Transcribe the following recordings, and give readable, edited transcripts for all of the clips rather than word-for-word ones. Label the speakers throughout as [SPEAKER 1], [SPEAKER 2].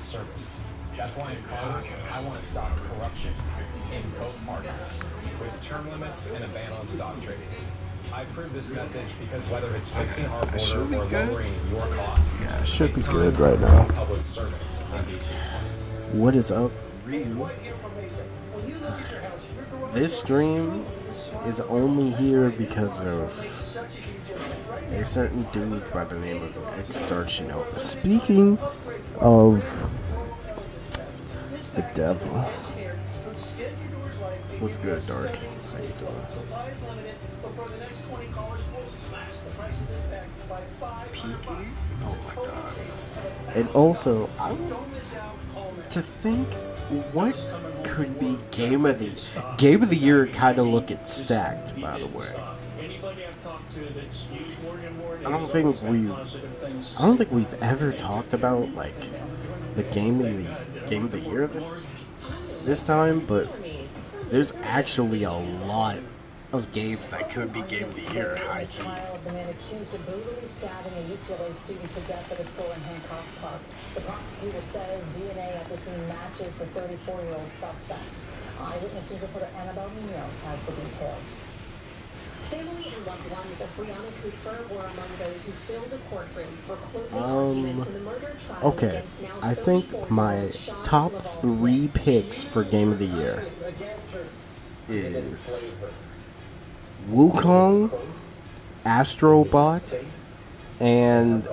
[SPEAKER 1] service. That's why in Congress, I want to stop corruption in both parties with term limits and a ban on stock trading. I approve this message because whether it's fixing our border or lowering your costs,
[SPEAKER 2] Yeah, it should be
[SPEAKER 1] it's
[SPEAKER 2] good
[SPEAKER 1] time
[SPEAKER 2] right
[SPEAKER 1] for
[SPEAKER 2] now.
[SPEAKER 1] more public servants in DC.
[SPEAKER 2] What is up, Ryu? This stream is only here because of a certain dude by the name of Extortion. Speaking of the devil, what's good, Dark? How you doing? Peaking? Oh my god. And also, I want to think what could be game of the year. Kind of look at stacked, by the way. I don't think we've ever talked about like the game of the year this time, but there's actually a lot of games that could be game of the year. High key.
[SPEAKER 3] Trial of the man accused of brutally stabbing a UCLA student to death at a school in Hancock Park. The prosecutor says DNA at the scene matches the 34-year-old suspects. Eyewitness reporter Annabelle Munoz has the details. Family and loved ones of Breonna Cooper were among those who filled a courtroom for closing arguments in the murder trial.
[SPEAKER 2] Okay, I think my top 3 picks for game of the year is Wukong, Astrobot, and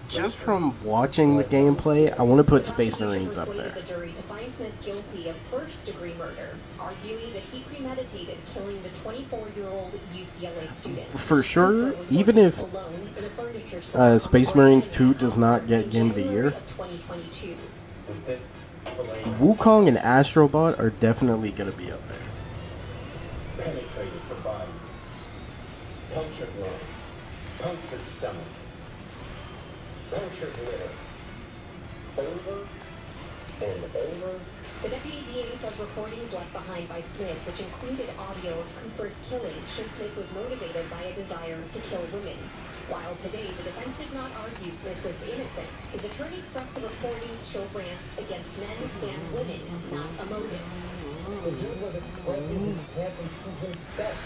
[SPEAKER 2] just from watching the gameplay, I want to put Space Marines up there.
[SPEAKER 3] The jury to find Smith guilty of first-degree murder, arguing that he premeditated killing the 24-year-old UCLA student.
[SPEAKER 2] For sure, even if Space Marines 2 does not get Game of the Year, Wukong and Astrobot are definitely going to be up there.
[SPEAKER 4] Penetrated the body, punctured lung, punctured stomach, punctured liver, over and over.
[SPEAKER 3] The deputy DA says recordings left behind by Smith, which included audio of Cooper's killing, show Smith was motivated by a desire to kill women. While today the defense did not argue Smith was innocent, his attorney stressed the recordings show rants against men and women, not a motive.
[SPEAKER 4] The dude was expressing his anti-Cuban sex.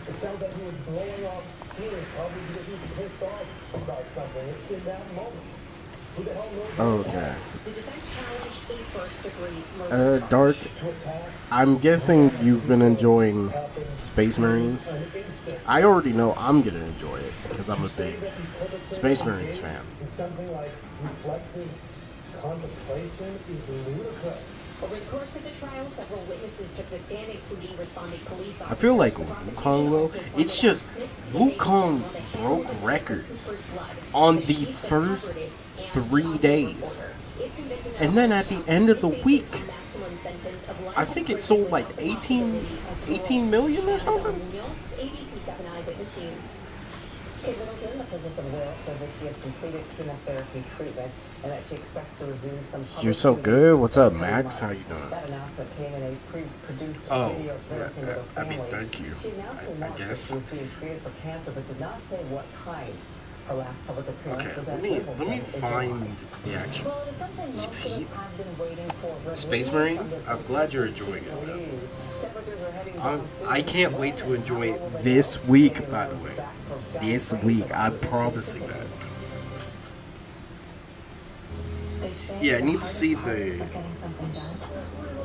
[SPEAKER 4] It sounds like he was blowing off steam, probably because he was pissed off about something in that moment. Who the hell knows?
[SPEAKER 2] Okay.
[SPEAKER 3] The defense challenged a first-degree murder
[SPEAKER 2] Dark, I'm guessing you've been enjoying Space Marines. I already know I'm going to enjoy it because I'm a big Space Marines fan.
[SPEAKER 4] Something like reflective contemplation is ludicrous.
[SPEAKER 3] Over the course of the trial, several witnesses took the stand, including responding police officers.
[SPEAKER 2] I feel like Wukong will. It's just Wukong broke records on the first 3 days. And then at the end of the week, I think it sold like 18 million or something.
[SPEAKER 3] Kate Middleton, the Princess of Wales, says that she has completed chemotherapy treatment and that she expects to resume some public
[SPEAKER 2] You're so good. What's up, Max? How you doing?
[SPEAKER 3] That announcement came in a pre-produced
[SPEAKER 2] Oh,
[SPEAKER 3] video presenting with her
[SPEAKER 2] I mean,
[SPEAKER 3] family.
[SPEAKER 2] thank you.
[SPEAKER 3] She announced in March that she was being treated for cancer, but did not say what kind. Her last public appearance
[SPEAKER 2] Okay,
[SPEAKER 3] was
[SPEAKER 2] let
[SPEAKER 3] at
[SPEAKER 2] me
[SPEAKER 3] Wimbledon in
[SPEAKER 2] find
[SPEAKER 3] July.
[SPEAKER 2] the actual
[SPEAKER 3] Well, it is something most of us have been waiting for.
[SPEAKER 2] Space Marines. I'm glad you're enjoying it.
[SPEAKER 3] Temperatures are heading down soon.
[SPEAKER 2] I can't wait to enjoy it this week, by the way. This week, I'm promising that. Yeah, I need to see the...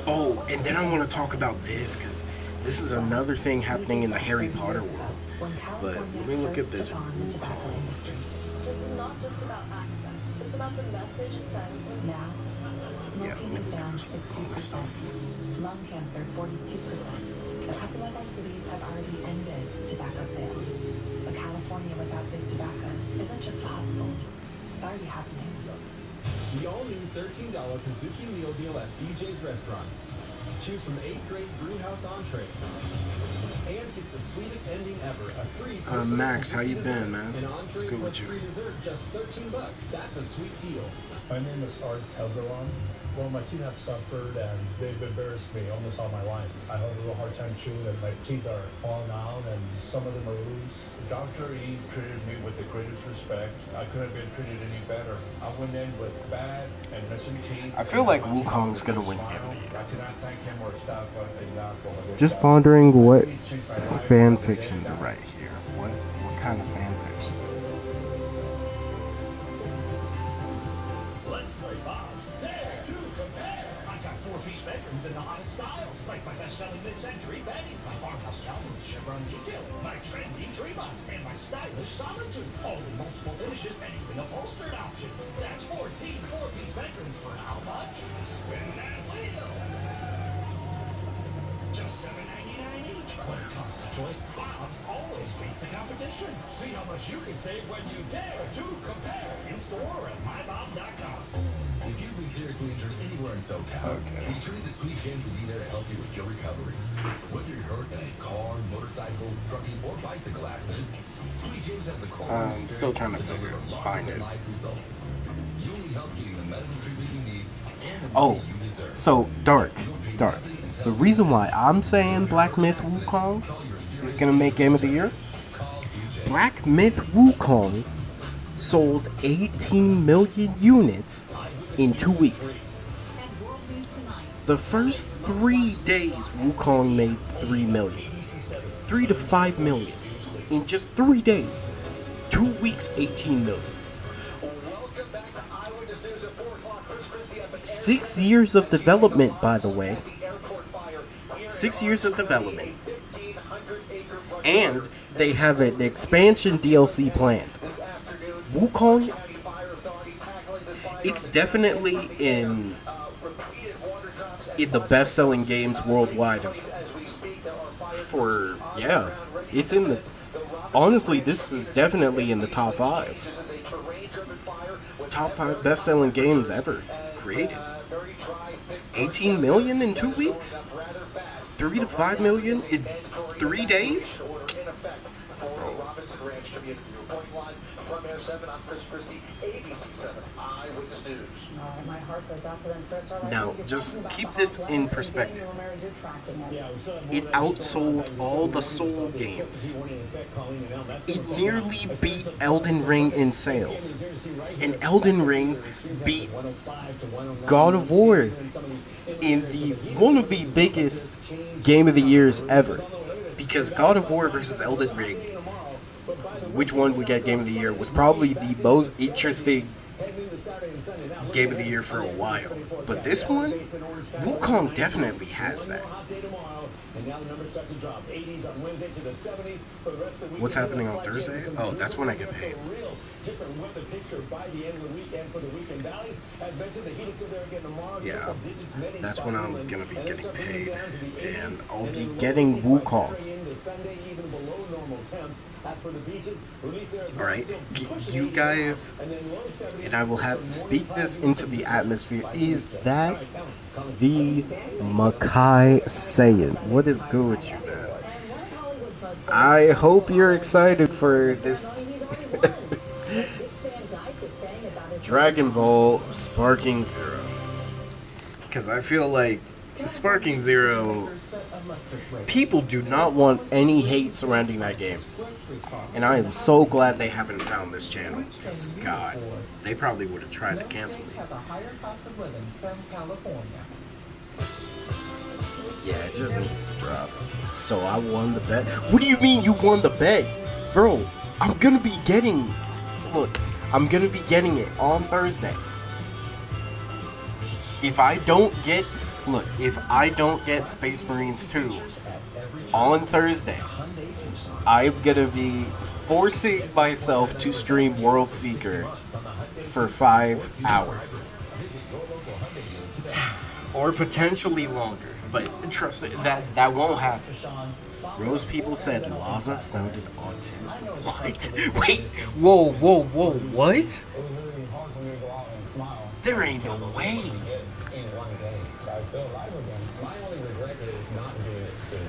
[SPEAKER 2] Oh, and then I want to talk about this, because this is another thing happening in the Harry Potter world. But let me look at this.
[SPEAKER 3] This is not just about access. It's about the message it sends. Now,
[SPEAKER 2] Yeah, let me look at this.
[SPEAKER 3] lung cancer 42%. A couple of our cities have already ended tobacco sales. But California without big tobacco isn't just possible. It's already happening.
[SPEAKER 1] The all-new $13 Kazuki meal deal at BJ's Restaurants. Choose from 8 great brewhouse entrees. And get the sweetest ending ever. A free
[SPEAKER 2] Max, how you been, man?
[SPEAKER 1] An
[SPEAKER 2] What's
[SPEAKER 1] entree
[SPEAKER 2] good
[SPEAKER 1] plus
[SPEAKER 2] with you?
[SPEAKER 1] free dessert, just $13. That's a sweet deal.
[SPEAKER 4] My name is Art Calderon. Well, my teeth have suffered and they've embarrassed me almost all my life. I have a real hard time chewing and my teeth are falling out and some of them are loose. Dr. E treated me with the greatest respect. I couldn't have been treated any better. I went in with bad and missing teeth.
[SPEAKER 2] I feel like Wukong's gonna win Game of the Year.
[SPEAKER 4] I cannot thank him or stop enough for what they've
[SPEAKER 2] Just
[SPEAKER 4] done.
[SPEAKER 2] pondering what fan fiction to write here. What kind of fan fiction?
[SPEAKER 5] Let's play Bob's Dare to Compare. I've got 4-piece bedrooms in the hottest styles, like my best-selling mid-century bedding, my farmhouse towel with chevron detail, my trendy Tremont, and my stylish Solitude, all with multiple finishes and even upholstered options. That's 14 4-piece bedrooms for how much? Spin that wheel. Just $7.99 each. When it comes to choice, Bob's always beats the competition. See how much you can save when you dare to compare in store or at mybob.com.
[SPEAKER 6] If you've been seriously injured anywhere in SoCal, the attorneys at Sweet James will be there to help you with your recovery. Whether you're hurt in a car, motorcycle, trucking, or bicycle accident, Sweet James has a car.
[SPEAKER 2] I'm still trying to find it.
[SPEAKER 6] You need help getting the medical treatment you need and the
[SPEAKER 2] Oh,
[SPEAKER 6] money you deserve.
[SPEAKER 2] so Dark. The reason why I'm saying Black Myth Wukong is gonna make Game of the Year. Black Myth Wukong sold 18 million units in 2 weeks. The first 3 days, Wukong made 3 million. 3 to 5 million. In just 3 days. 2 weeks, 18 million. 6 years of development, by the way. 6 years of development. And they have an expansion DLC planned. Wukong, it's definitely in the best-selling games worldwide. Yeah, it's in the. Honestly, this is definitely in the top 5. Top 5 best-selling games ever created. 18 million in 2 weeks? 3 to 5 million in 3 days?
[SPEAKER 3] My heart goes out to them, Chris. All right,
[SPEAKER 2] Now,
[SPEAKER 3] you're
[SPEAKER 2] just
[SPEAKER 3] talking about
[SPEAKER 2] keep
[SPEAKER 3] the
[SPEAKER 2] this
[SPEAKER 3] whole
[SPEAKER 2] in
[SPEAKER 3] plan.
[SPEAKER 2] perspective.
[SPEAKER 3] You're married, you're tracking it.
[SPEAKER 2] It outsold all the Soul games. It nearly beat Elden Ring in sales. And Elden Ring beat God of War in one of the biggest Game of the Years ever. Because God of War versus Elden Ring, which one would get Game of the Year, was probably the most interesting Game of the Year for a while. But this one, Wukong definitely has that. What's happening on Thursday? Oh, that's when I get paid. Yeah, that's when I'm gonna be getting paid. And I'll be getting Wukong. Alright, you guys, and I will have to speak this into the atmosphere. Is that the Makai saying? What is good with you, man? I hope you're excited for this Dragon Ball Sparking Zero. Because I feel like Sparking Zero, people do not want any hate surrounding that game. And I am so glad they haven't found this channel. Because, God, they probably would have tried to cancel me. Yeah, it just needs to drop. So I won the bet. What do you mean you won the bet? Bro, I'm gonna be getting... Look, I'm gonna be getting it on Thursday. If I don't get... Look, if I don't get Space Marines 2 on Thursday, I'm gonna be forcing myself to stream World Seeker for 5 hours. Or potentially longer. But trust me, that won't happen. Rose people said lava sounded authentic. What? Wait, whoa, what? There ain't no way.
[SPEAKER 1] feel alive again. My only regret is not doing it sooner.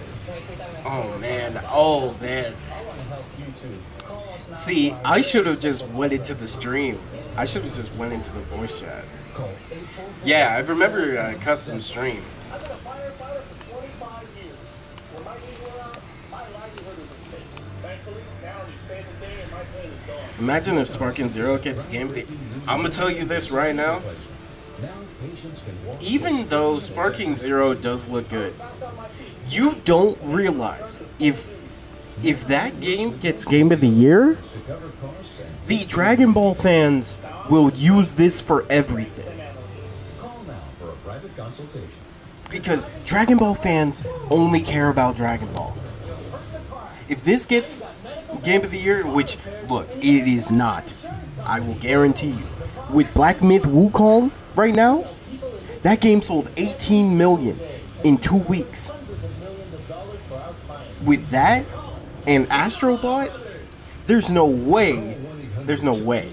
[SPEAKER 2] Oh man, oh man.
[SPEAKER 1] I want to help you too. Call us now.
[SPEAKER 2] See, I should have just went into the stream. I should have just went into the voice chat. Yeah, I remember custom stream.
[SPEAKER 4] I've been a firefighter for 25 years. When my heat went out, my livelihood was at stake. Thankfully, now it's day to day and my pain is gone.
[SPEAKER 2] Imagine if Sparking Zero gets game of the... I'm gonna tell you this right now. Even though Sparking Zero does look good, you don't realize if that game gets Game of the Year, the Dragon Ball fans will use this for everything.
[SPEAKER 6] Call now for a private consultation.
[SPEAKER 2] Because Dragon Ball fans only care about Dragon Ball. If this gets Game of the Year, which, look, it is not, I will guarantee you, with Black Myth Wukong right now, that game sold 18 million in 2 weeks. With that and Astro Bot, there's no way. There's no way.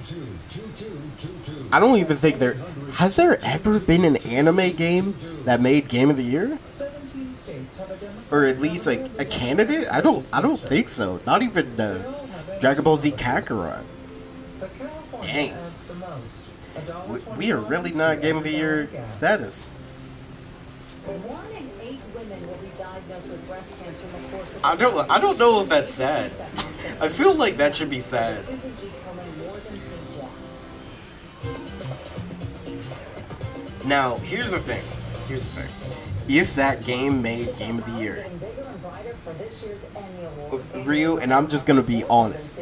[SPEAKER 2] I don't even think there... Has there ever been an anime game that made Game of the Year? Or at least like a candidate? I don't think so. Not even Dragon Ball Z Kakarot. Dang. We are really not Game of the Year status.
[SPEAKER 3] 1 in 8 women will be diagnosed with breast cancer in the course of
[SPEAKER 2] I don't know if that's sad. I feel like that should be sad.
[SPEAKER 3] This is becoming more than pink.
[SPEAKER 2] Now, here's the thing. If that game made Game of the Year, Ryu, and I'm just gonna be honest,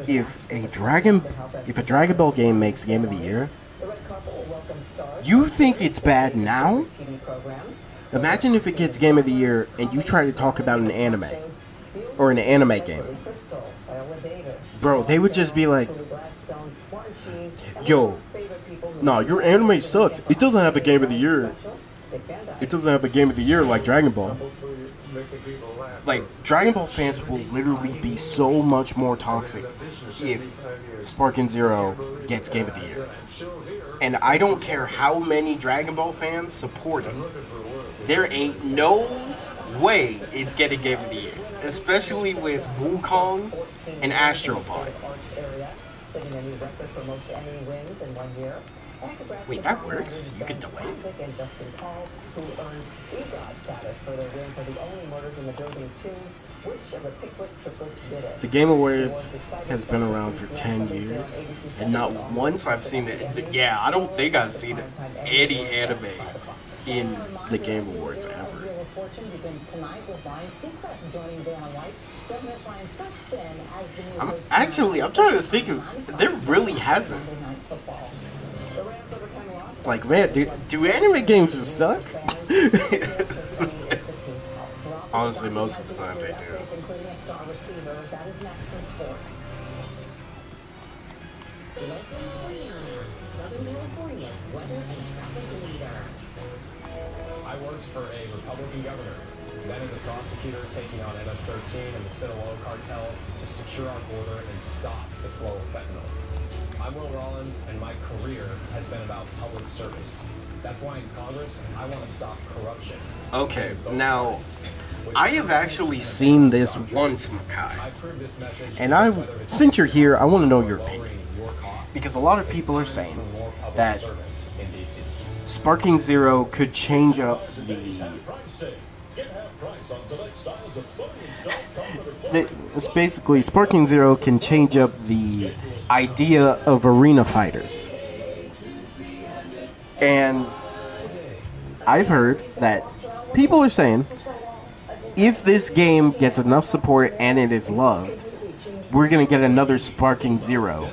[SPEAKER 2] if a Dragon Ball game makes Game of the Year, you think it's bad now? Imagine if it gets Game of the Year and you try to talk about an anime or an anime game. Bro, they would just be like, yo, nah, your anime sucks. It doesn't have a Game of the Year. It doesn't have a Game of the Year like Dragon Ball. Like, Dragon Ball fans will literally be so much more toxic if Sparking Zero gets Game of the Year. And I don't care how many Dragon Ball fans support it. There ain't no way it's getting Game of the Year. Especially with Wukong and Astro Bot. Wait, that works? You can delay it? The Game Awards has been around for 10 years, and not once I've seen it. Yeah, I don't think I've seen any anime in the Game Awards ever. I'm trying to think of, there really hasn't. Like, man, do anime games just suck? Honestly, most of the time they do.
[SPEAKER 1] I worked for a Republican governor, then as a prosecutor taking on MS-13 and the Sinaloa cartel to secure our border and stop the flow of fentanyl. I'm Will Rollins, and my career has been about public service. That's why in Congress, I want to stop corruption.
[SPEAKER 2] Okay, now, I have actually seen this once, Makai. And since you're here, I want to know your opinion. Because a lot of people are saying that Sparking Zero could change up it's basically, Sparking Zero can change up the idea of arena fighters. And I've heard that people are saying, if this game gets enough support and it is loved, we're going to get another Sparking Zero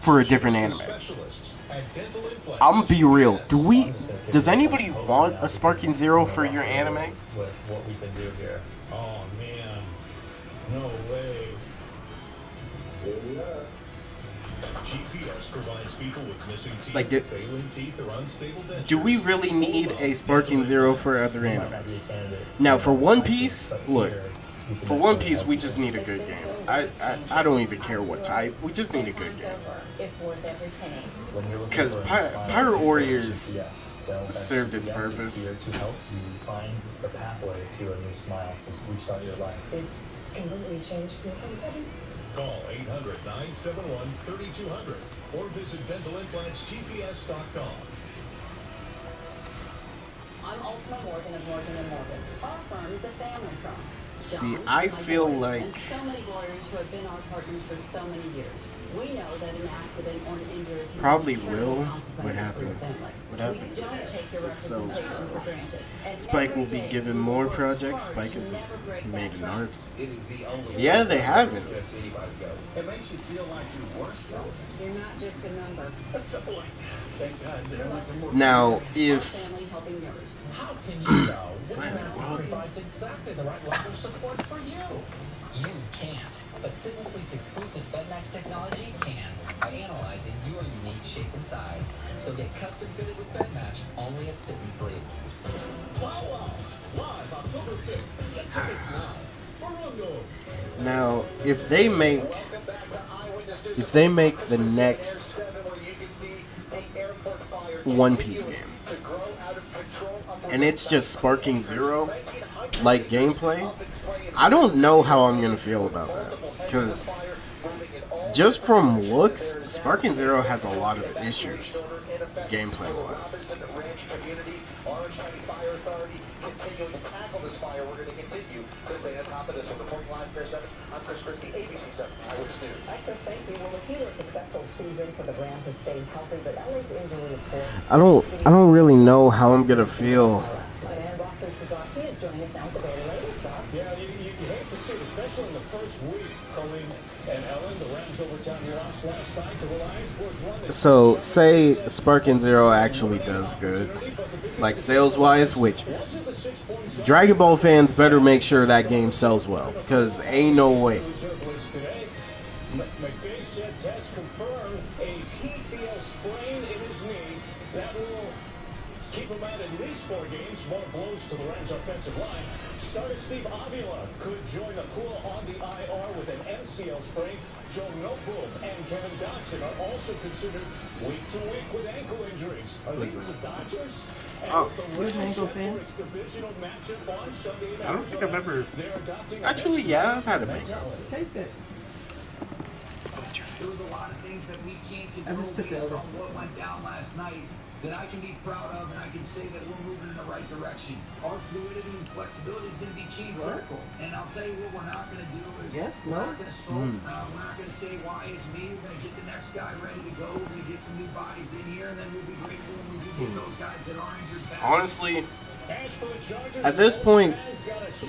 [SPEAKER 2] for a different anime. I'm gonna be real. Does anybody want a Sparking Zero for your anime?
[SPEAKER 1] What we can do here. Oh man, no way. GPS provides people with missing teeth,
[SPEAKER 2] Like,
[SPEAKER 1] failing teeth, or unstable dentures.
[SPEAKER 2] do we really need a Sparking Zero for other animes? Now, for One Piece, look, for One Piece, we just need a good game. I don't even care what type. We just need a good game.
[SPEAKER 3] It's worth every penny.
[SPEAKER 2] Because Pirate Warriors, served its purpose.
[SPEAKER 4] Here to help you find the pathway to a new smile, to restart your life. It's completely changed me.
[SPEAKER 6] Call 800-971-3200 or visit DentalImplantsGPS.com.
[SPEAKER 3] I'm Ultima Morgan of Morgan & Morgan. Our firm is a family firm.
[SPEAKER 2] See,
[SPEAKER 3] John,
[SPEAKER 2] I
[SPEAKER 3] my
[SPEAKER 2] feel
[SPEAKER 3] boys,
[SPEAKER 2] like
[SPEAKER 3] and so many lawyers who have been our partners for so many years. We know that an accident or an injury can
[SPEAKER 2] probably
[SPEAKER 3] have
[SPEAKER 2] will.
[SPEAKER 3] consequences
[SPEAKER 2] What
[SPEAKER 3] for your
[SPEAKER 2] happened?
[SPEAKER 3] family.
[SPEAKER 2] What
[SPEAKER 3] We
[SPEAKER 2] happened
[SPEAKER 3] don't
[SPEAKER 2] is
[SPEAKER 3] take your
[SPEAKER 2] so
[SPEAKER 3] representation for granted. And
[SPEAKER 2] Spike
[SPEAKER 3] every
[SPEAKER 2] will be
[SPEAKER 3] day
[SPEAKER 2] given
[SPEAKER 3] we
[SPEAKER 2] more
[SPEAKER 3] work
[SPEAKER 2] projects.
[SPEAKER 3] hard
[SPEAKER 2] Spike
[SPEAKER 3] to
[SPEAKER 2] has
[SPEAKER 3] never break
[SPEAKER 2] made
[SPEAKER 3] that
[SPEAKER 2] an art.
[SPEAKER 3] trust.
[SPEAKER 6] It is the only
[SPEAKER 2] Yeah, they haven't.
[SPEAKER 6] Just anybody go. It makes you feel like you're worth something.
[SPEAKER 3] You're not just a number.
[SPEAKER 6] Thank God they're looking more.
[SPEAKER 2] Now,
[SPEAKER 3] Our
[SPEAKER 2] if
[SPEAKER 3] family helping yours.
[SPEAKER 6] How can you know which
[SPEAKER 2] Wait a minute,
[SPEAKER 6] one
[SPEAKER 2] what?
[SPEAKER 6] provides exactly the right level of support for you?
[SPEAKER 7] You can't, but Sit and Sleep's exclusive FedMax technology can by analyzing your unique shape and size. So get custom fitted with FedMatch only at Sit and Sleep.
[SPEAKER 5] Wow! Live October 5th. Get tickets now. Barundo.
[SPEAKER 2] now if they make the next One Piece game and it's just Sparking Zero like gameplay, I don't know how I'm gonna feel about that, because just from looks, Sparking Zero has a lot of issues gameplay wise.
[SPEAKER 4] Continuing to tackle this fire, we're going to continue to stay on top of this. On Reporting Live, Fair 7, I'm Chris Christie, ABC 7 Eyewitness News.
[SPEAKER 3] Hi, Chris. Thank you. Well, the key to a successful season for the Rams is staying healthy, but LA's injury report.
[SPEAKER 2] I don't really know how I'm gonna feel.
[SPEAKER 3] And Rob He is joining us now with the very latest, Rob.
[SPEAKER 5] Yeah, you hate to see it, especially in the first week. Colleen and Ellen, the Rams overtime loss last night to the Lions was one.
[SPEAKER 2] So, say Sparking Zero actually does good, like sales-wise, which Dragon Ball fans better make sure that game sells well, because ain't no way.
[SPEAKER 5] McVay said test confirmed a PCL sprain in his knee that will keep him out at least 4 games. More blows to the Rams' offensive line. Starter Steve Avila could join the pool on the IR with an MCL sprain. Joe Noteboom and Kevin Dodson are also considered week to week with ankle injuries. Are these the Dodgers?
[SPEAKER 2] Oh, you're an Mango fan? I don't think I've ever... Actually, yeah, I've had a Mango.
[SPEAKER 8] Taste it.
[SPEAKER 9] There was a lot of things that we can't control based on what went down last night that I can be proud of, and I can say that we're moving in the right direction. Our fluidity and flexibility is going to be key and critical. And I'll tell you what we're not going to do is we're not going to we're not going to say why it's me. We're going to get the next guy ready to go. We're going to get some new bodies in here, and then we'll be grateful when we do get those guys that are injured back.
[SPEAKER 2] Honestly, at this point,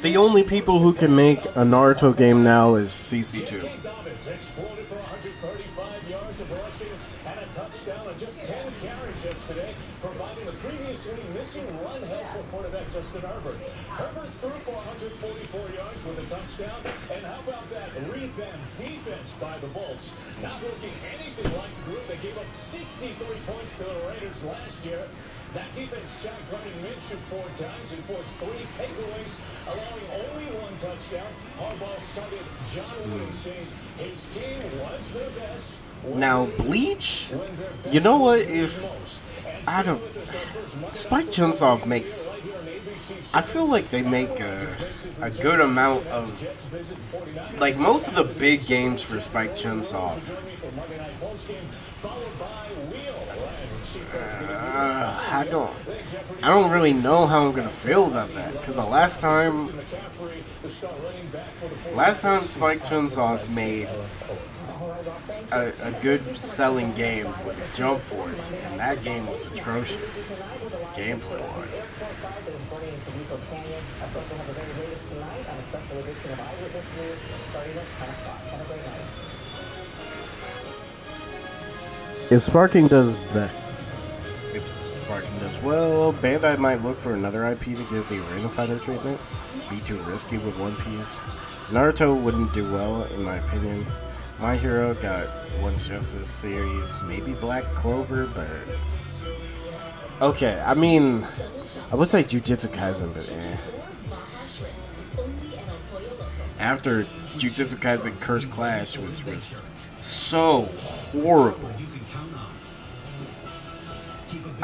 [SPEAKER 2] the only people who can make a Naruto game now is CC2.
[SPEAKER 5] Exploded for 135 yards of rushing and a touchdown on just 10 carries yesterday, providing the previously missing run help for quarterback Justin Herbert. Herbert threw for 144 yards with a touchdown, and how about that revamped defense by the Bolts? Not looking anything like the group that gave up 63 points to the Raiders last year. That defense sacked Brennan Minshew 4 times and forced 3 takeaways, allowing only 1 touchdown. Harbaugh cited John Wooden, saying his team was their best.
[SPEAKER 2] Now, Bleach, you know what, if, I don't, Spike Chunsoft makes, I feel like they make a good amount of, like, most of the big games for Spike Chunsoft, I don't really know how I'm gonna feel about that, because the last time Spike Chunsoft made a good selling game was Jump Force, and that game was atrocious, gameplay wise. If Sparking does well, Bandai might look for another IP to give the Arena Fighter treatment. Be too risky with One Piece. Naruto wouldn't do well, in my opinion. My Hero got One Justice series, maybe Black Clover, but... Okay, I mean, I would say Jujutsu Kaisen, but After Jujutsu Kaisen Curse Clash was so horrible.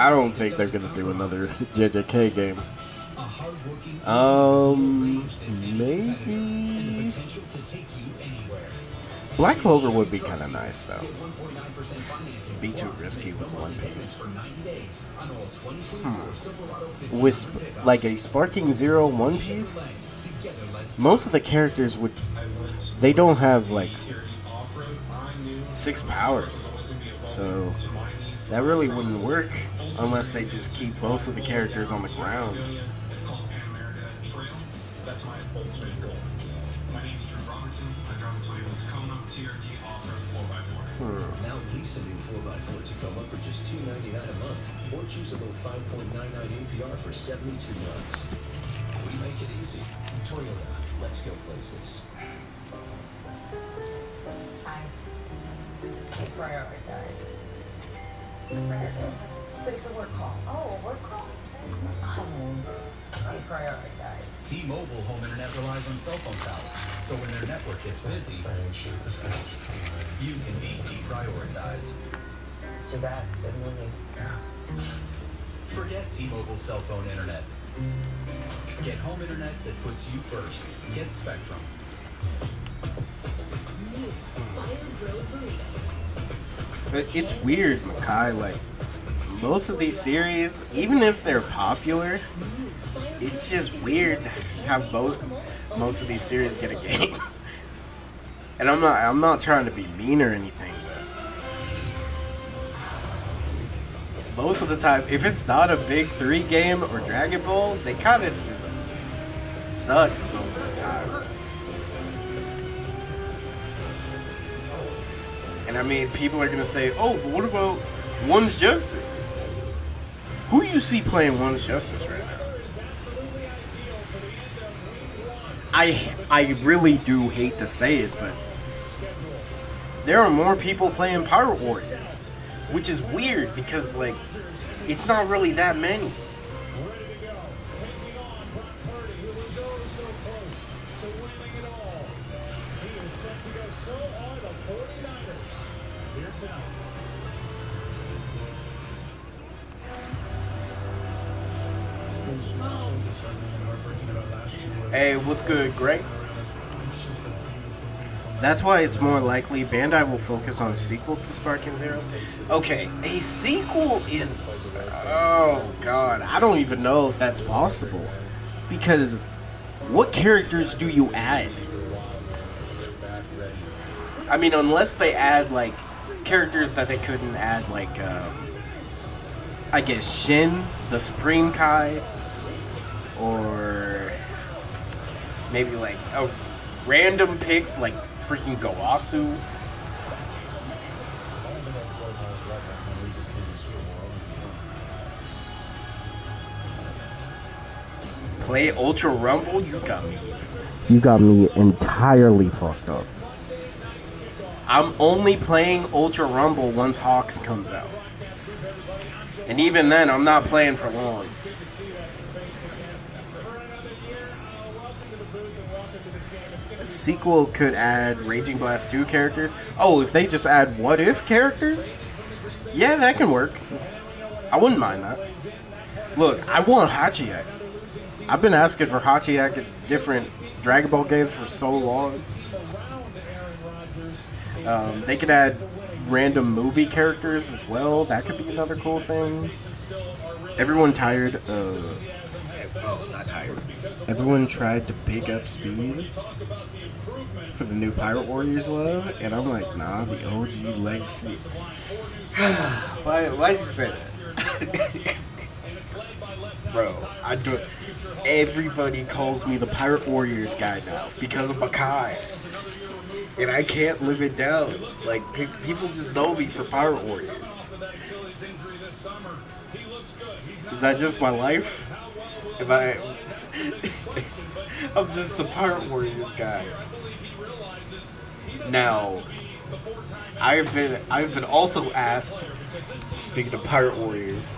[SPEAKER 2] I don't think they're gonna do another JJK game.
[SPEAKER 5] A hard-working,
[SPEAKER 2] Maybe
[SPEAKER 5] potential to take you anywhere.
[SPEAKER 2] Black Clover would be kind of nice though.
[SPEAKER 5] Get 1.9% financing
[SPEAKER 2] Be too
[SPEAKER 5] plus
[SPEAKER 2] risky
[SPEAKER 5] make
[SPEAKER 2] with
[SPEAKER 5] no
[SPEAKER 2] One
[SPEAKER 5] money payments
[SPEAKER 2] Piece.
[SPEAKER 5] for 90 days on all 2024 Silverado 1500
[SPEAKER 2] With
[SPEAKER 5] pickups.
[SPEAKER 2] like a Sparking Zero One Piece,
[SPEAKER 5] Together, let's
[SPEAKER 2] most of the characters would. They don't have like 6 powers, so that really wouldn't work unless they just keep most of the characters on the ground.
[SPEAKER 1] It's called Pan America Trail. That's my ultimate goal. My name is Drew Robertson. I drive a Toyota's Kona TRD off-road 4x4.
[SPEAKER 6] Now lease a new 4x4 Tacoma for just $299 a month, or choose a low 5.99 APR for 72 months. We make it easy. Toyota, let's go places.
[SPEAKER 3] I prioritize. But it's a work call. Oh, a work call? I prioritize.
[SPEAKER 5] T-Mobile home internet relies on cell phone towers, so when their network gets busy, you can be deprioritized.
[SPEAKER 3] Too bad. Good movie.
[SPEAKER 5] Forget T-Mobile cell phone internet. Get home internet that puts you first. Get Spectrum.
[SPEAKER 2] But it's weird, Makai. Like most of these series, even if they're popular, it's just weird to have most of these series get a game. And I'm not trying to be mean or anything, but most of the time, if it's not a Big 3 game or Dragon Ball, they kind of just suck most of the time. And I mean, people are gonna say, "Oh, but what about One's Justice?" Who you see playing One's Justice right now? I really do hate to say it, but there are more people playing Pirate Warriors, which is weird because like it's not really that many. Hey, what's good, Greg? That's why it's more likely Bandai will focus on a sequel to Sparking Zero. Okay, a sequel is... Oh, God. I don't even know if that's possible. Because what characters do you add? I mean, unless they add, like, characters that they couldn't add, like, I guess Shin, the Supreme Kai, or maybe, like, random picks, like freaking Gowasu. Play Ultra Rumble? You got me entirely fucked up. I'm only playing Ultra Rumble once Hawks comes out. And even then, I'm not playing for long. A sequel could add Raging Blast 2 characters. Oh, if they just add What If characters? Yeah, that can work. I wouldn't mind that. Look, I want Hachiyak. I've been asking for Hachiyak in different Dragon Ball games for so long. They could add random movie characters as well. That could be another cool thing. Everyone tired of... Oh, not tired. Everyone tried to pick up speed for the new Pirate Warriors love, and I'm like, nah, the OG legacy. Why you say that? Bro, I do. Everybody calls me the Pirate Warriors guy now because of Makai, and I can't live it down. Like people just know me for Pirate Warriors. Is that just my life? Am I? I'm just the Pirate Warriors guy. Now, I've been also asked. Speaking of Pirate Warriors,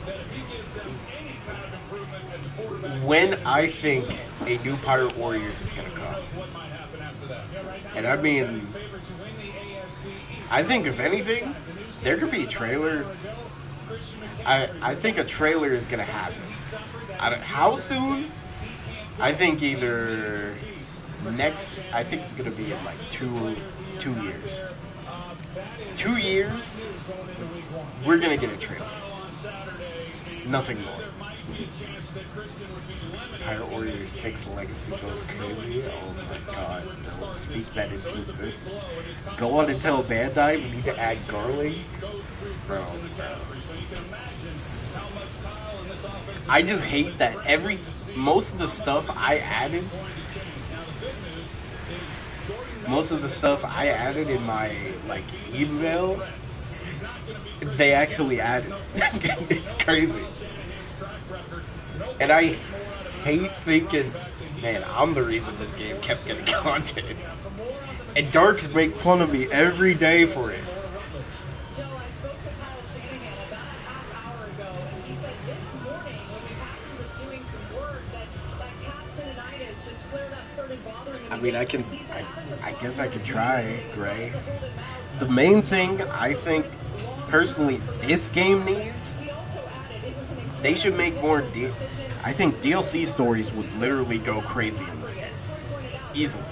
[SPEAKER 2] when I think a new Pirate Warriors is gonna come, and I mean, I think if anything, there could be a trailer I think a trailer is gonna happen. How soon? I think either next. I think it's gonna be in like 2 years. 2 years. We're gonna get a trailer. Nothing more. Pirate Warrior 6 Legacy goes crazy. Oh my god. Don't speak that into existence. Go on and tell Bandai we need to add Garling. Bro. I just hate that most of the stuff I added in my like email, they actually added. It's crazy. And I hate thinking, man, I'm the reason this game kept getting content. And Darks make fun of me every day for it.
[SPEAKER 3] Joe, I spoke to Kyle Shanahan about a half hour ago, and he said this morning when the captain was doing some work, that captainitis just flared up, started bothering him.
[SPEAKER 2] I mean, I guess I could try, Gray. The main thing I think, personally, this game needs, they should make more I think DLC stories would literally go crazy in this game. Easily.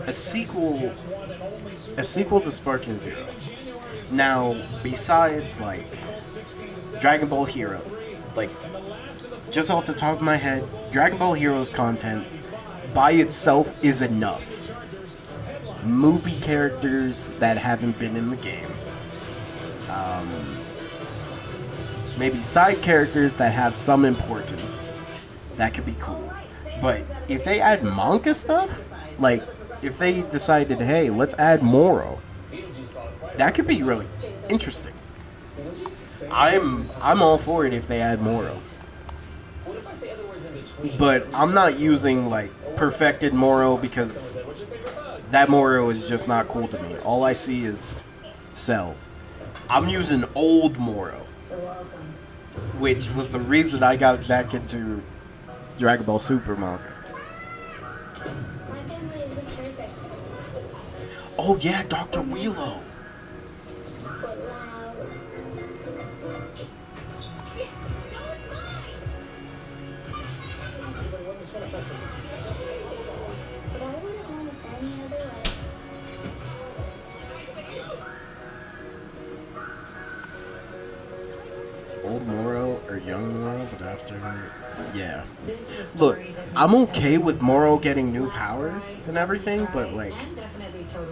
[SPEAKER 2] A sequel to Sparking Zero. Now, besides like Dragon Ball Hero, like just off the top of my head, Dragon Ball Hero's content by itself is enough. Movie characters that haven't been in the game. Maybe side characters that have some importance. That could be cool. But if they add manga stuff, like if they decided, hey, let's add Moro, that could be really interesting. I'm all for it if they add Moro. But I'm not using like perfected Moro because that Moro is just not cool to me. All I see is Cell. I'm using old Moro, which was the reason I got back into Dragon Ball Super manga.
[SPEAKER 8] My family isn't perfect,
[SPEAKER 2] Oh yeah, Dr. Wheelo.
[SPEAKER 8] but loud. Yeah, so is mine. But I wouldn't want it any other way.
[SPEAKER 2] Old Moro or young Moro, but after, yeah. Look, I'm okay with Moro getting new powers and everything, but like,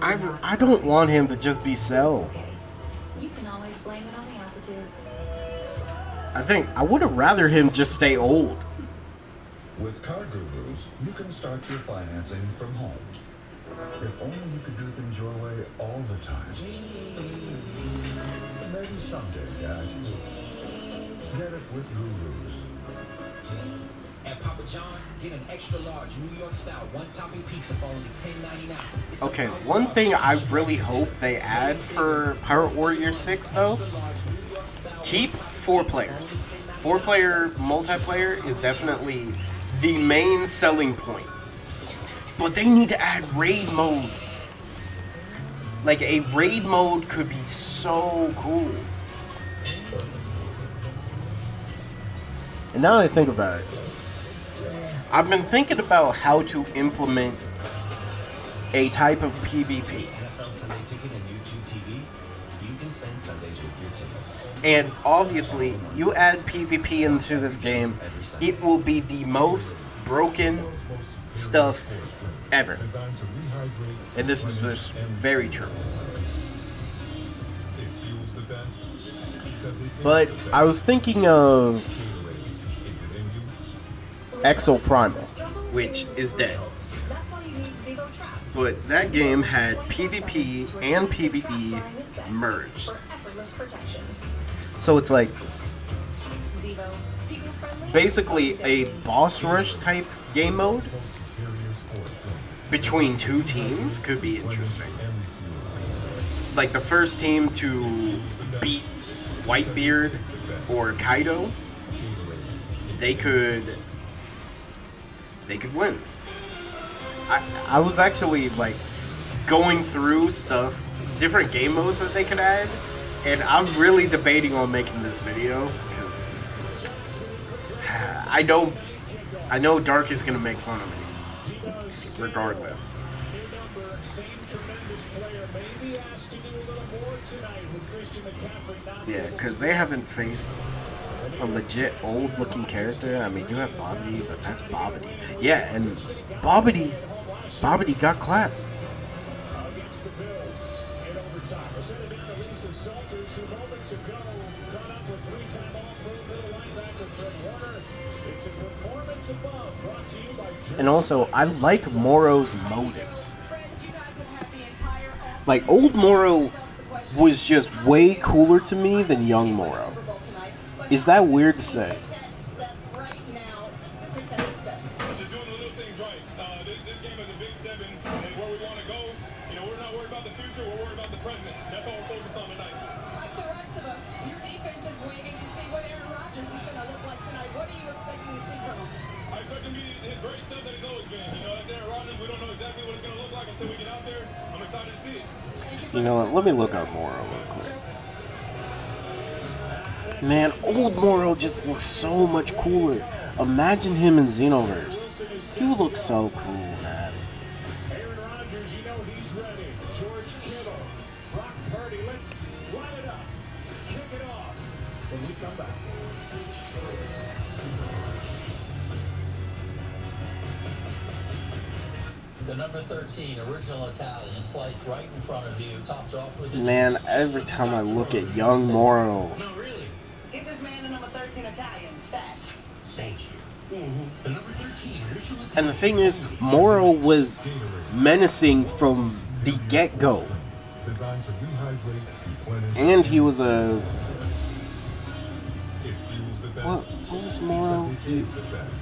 [SPEAKER 2] I don't want him to just be Cell.
[SPEAKER 3] You can always blame it on the altitude.
[SPEAKER 2] I think I would have rather him just stay old.
[SPEAKER 6] With Car Gurus, you can start your financing from home. If only you could do things your way all the time. Maybe someday, Dad. Get it with Gurus.
[SPEAKER 5] At Papa John's, get an extra large New York style one topping pizza for only $10.99.
[SPEAKER 2] Okay, one thing I really hope they add for Pirate Warrior 6 though, keep 4 players. 4-player multiplayer is definitely the main selling point. But they need to add raid mode. Like a raid mode could be so cool. And now that I think about it, I've been thinking about how to implement a type of PvP.
[SPEAKER 5] NFL Sunday Ticket and YouTube TV. You can spend Sundays with your tickets.
[SPEAKER 2] And obviously, you add PvP into this game, it will be the most broken stuff ever. And this is just very true. But I was thinking of Exo Primal, which is dead. But that game had PvP and PvE merged. So it's like basically a boss rush type game mode between 2 teams could be interesting. Like the first team to beat Whitebeard or Kaido, they could win. I was actually like going through stuff different game modes that they could add, and I'm really debating on making this video because I know Dark is gonna make fun of me, regardless. Yeah, because they haven't faced a legit old-looking character. I mean, you have Bobbity, but that's Bobbity. Yeah, and Bobbity got clapped. And also, I like Moro's motives. Like, old Moro was just way cooler to me than young Moro. Is that weird to say? You know what? Let me look up Moro real quick. Man, old Moro just looks so much cooler. Imagine him in Xenoverse. He would look so cool, man.
[SPEAKER 5] Aaron Rodgers, you know he's ready. George Kittle, Brock Purdy, let's light it up. Kick it off when we come back.
[SPEAKER 7] The number 13, original Italian, sliced right in front of you, topped off with the
[SPEAKER 2] Man, every time I look at young Moro.
[SPEAKER 5] No, really.
[SPEAKER 10] Give this man the number 13 Italian stat.
[SPEAKER 6] Thank you. The number 13 original
[SPEAKER 2] And the thing is, Moro was menacing from the get-go.
[SPEAKER 6] designed to rehydrate, replenish,
[SPEAKER 2] And he was a...
[SPEAKER 6] it fuels the best.
[SPEAKER 2] What was Moro?
[SPEAKER 6] It is the best.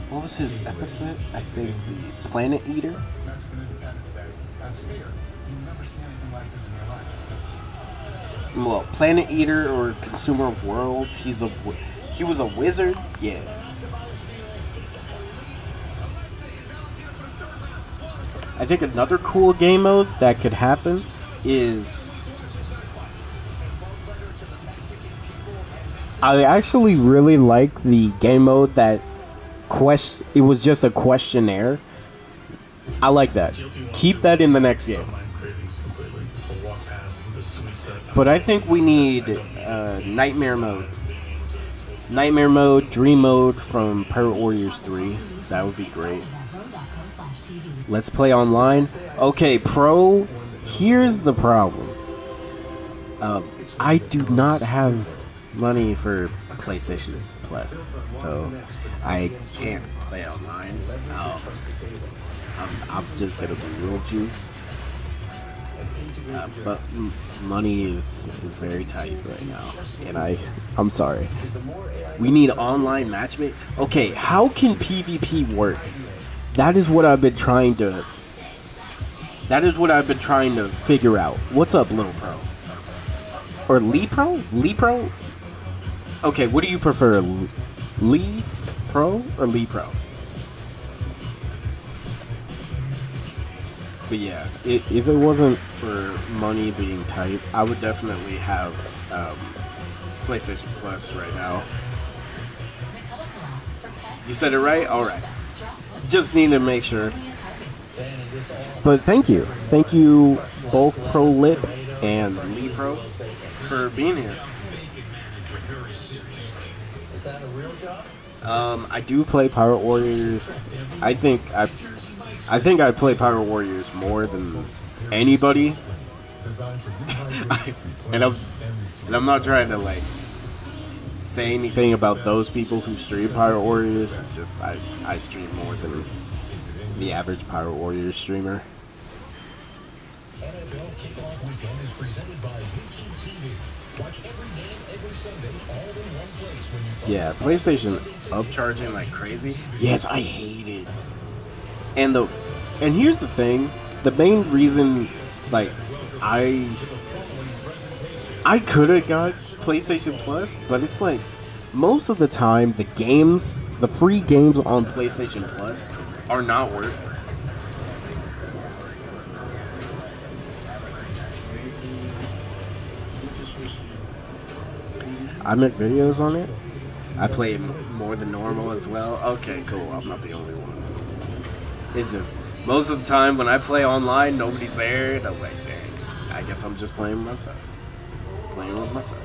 [SPEAKER 2] What was his epithet? I think the Planet Eater?
[SPEAKER 6] Mexican Independence Day. That's fair. You've never seen anything like this in your life.
[SPEAKER 2] Well, Planet Eater or Consumer of Worlds. He was a wizard. Yeah. I think another cool game mode that could happen is I actually really like the game mode that it was just a questionnaire. I like that. Keep that in the next game. But I think we need Nightmare mode. Nightmare mode, Dream mode from Pirate Warriors 3. That would be great. Let's play online. Okay, Pro. Here's the problem. I do not have money for PlayStation Plus, so I can't play online. I'm just gonna be real with you. But money is very tight right now, and I'm sorry. We need online matchmaking. Okay, how can PvP work? That is what I've been trying to. That is what I've been trying to figure out. What's up, Little Pro? Or Lee Pro? Lee Pro? Okay, what do you prefer, Lee Pro or Lee Pro? But yeah, if it wasn't for money being tight, I would definitely have PlayStation Plus right now. You said it right? Alright. Just need to make sure. But thank you. Thank you both Pro Lip and Lee Pro for being here.
[SPEAKER 5] Is that a real job?
[SPEAKER 2] I do play Pirate Warriors. I think I play Pirate Warriors more than anybody. and I'm not trying to like say anything about those people who stream Pirate Warriors. It's just I stream more than the average Pirate Warriors streamer.
[SPEAKER 6] NFL Kickoff Weekend is presented by YouTube TV. Watch every game every Sunday all in one place when you
[SPEAKER 2] Yeah, PlayStation upcharging like crazy. Yes, I hate it. And here's the thing, the main reason like I could have got PlayStation Plus, but it's like most of the time the free games on PlayStation Plus are not worth it. I make videos on it. I play it more than normal as well. Okay, cool. I'm not the only one. It's just most of the time when I play online, nobody's there, and I'm like, dang. I guess I'm just playing with myself. Playing with myself.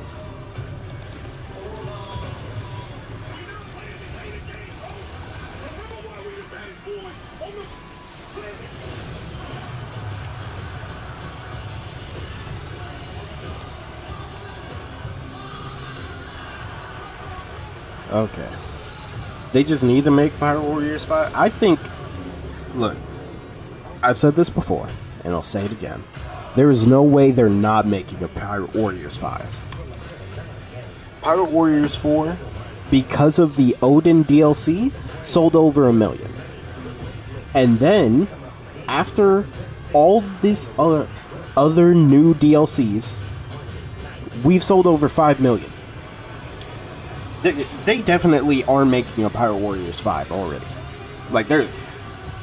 [SPEAKER 2] Okay. They just need to make Pirate Warriors 5. I think, look, I've said this before, and I'll say it again. There is no way they're not making a Pirate Warriors 5. Pirate Warriors 4, because of the Odin DLC, sold over 1 million. And then, after all this other new DLCs, we've sold over 5 million. They definitely are making a Pirate Warriors 5 already. Like, they're...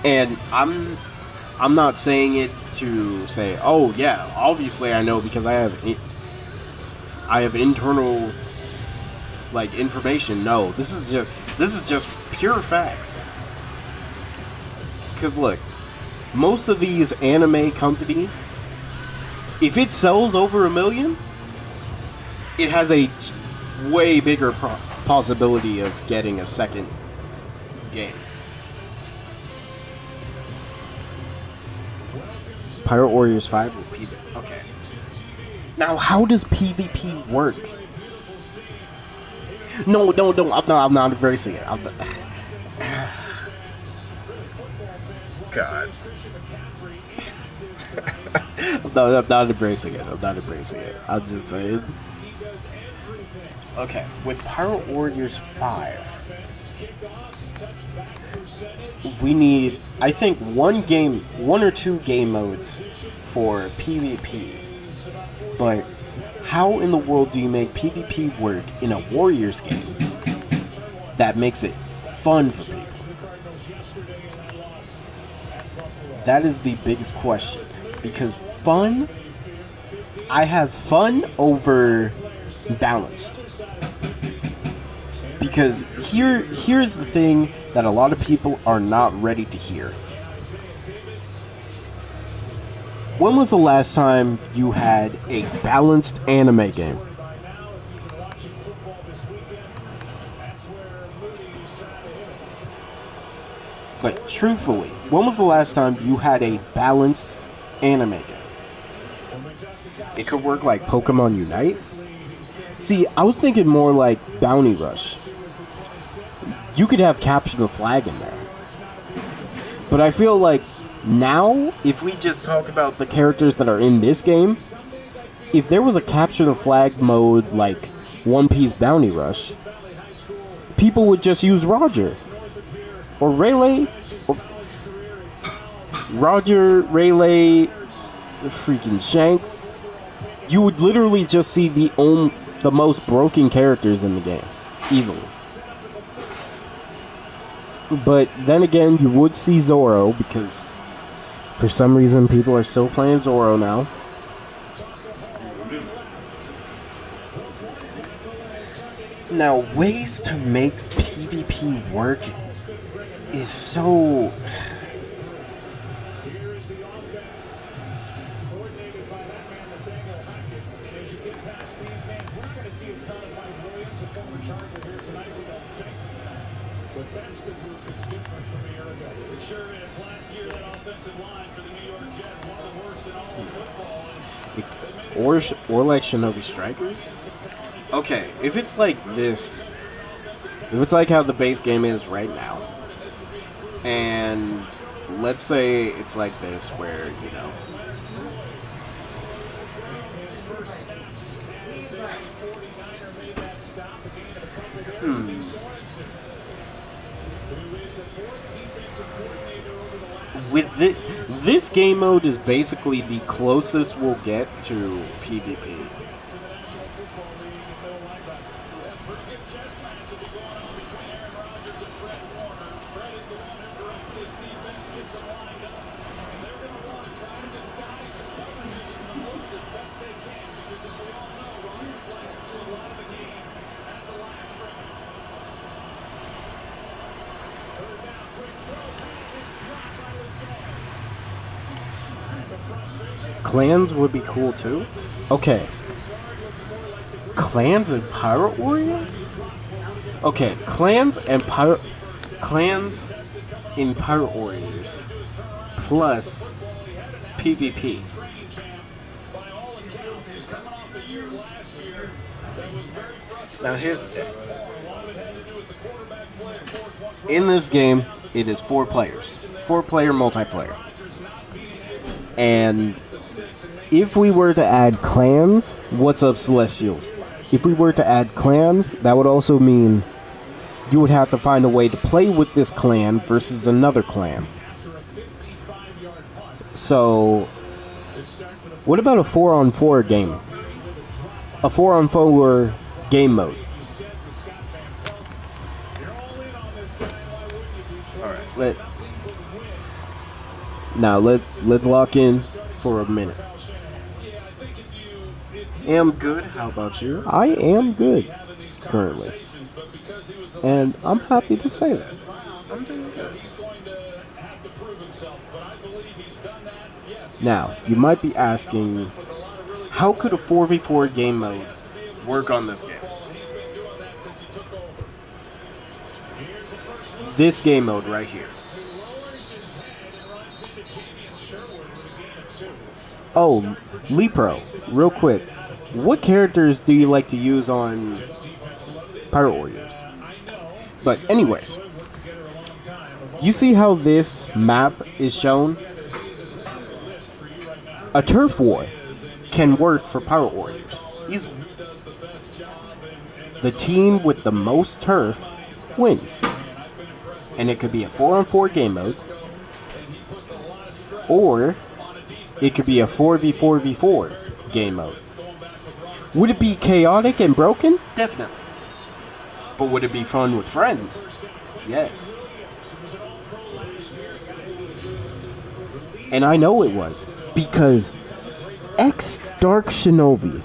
[SPEAKER 2] And I'm not saying it to say, oh yeah, obviously I know because I have internal like information. No, this is just pure facts. Because look, most of these anime companies, if it sells over 1 million, it has a way bigger possibility of getting a second game. Pirate Warriors 5 will PvP. Okay. Now, how does PvP work? No, I'm not embracing it. God. I'm not embracing it. I'm just saying. Okay, with Pirate Warriors 5, we need, I think, one or two game modes for PvP. But how in the world do you make PvP work in a Warriors game that makes it fun for people? That is the biggest question. Because fun, I have fun over balanced. Because here's the thing that a lot of people are not ready to hear. When was the last time you had a balanced anime game? But truthfully, when was the last time you had a balanced anime game? It could work like Pokemon Unite. See, I was thinking more like Bounty Rush. You could have Capture the Flag in there. But I feel like now, if we just talk about the characters that are in this game, if there was a Capture the Flag mode like One Piece Bounty Rush, people would just use Roger. Or Rayleigh. Or Roger, Rayleigh, freaking Shanks. You would literally just see the most broken characters in the game. Easily. But then again, you would see Zoro, because for some reason people are still playing Zoro now. Now, ways to make PvP work is so... Or like Shinobi Strikers? Okay, if it's like this, if it's like how the base game is right now, and let's say it's like this where, you know, with this game mode is basically the closest we'll get to PvP. clans would be cool too. Okay. Clans and Pirate Warriors? Okay, clans in Pirate Warriors plus PvP. Now here's the thing. In this game, it is 4 players. 4-player multiplayer. And if we were to add clans, what's up, Celestials? If we were to add clans, that would also mean you would have to find a way to play with this clan versus another clan. So, what about a 4-on-4 game? A 4-on-4 game mode. Alright, let's lock in for a minute. Am good. How about you? I am good currently. And I'm happy to say that. I'm doing good. Now, you might be asking, how could a 4v4 game mode work on this game? This game mode right here. Oh, Lepro, real quick. What characters do you like to use on Pirate Warriors? But anyways, you see how this map is shown? A turf war can work for Pirate Warriors easily. The team with the most turf wins. And it could be a 4-on-4 game mode, or it could be a 4v4v4 game mode. Would it be chaotic and broken? Definitely. But would it be fun with friends? Yes. And I know it was, because X-Dark Shinobi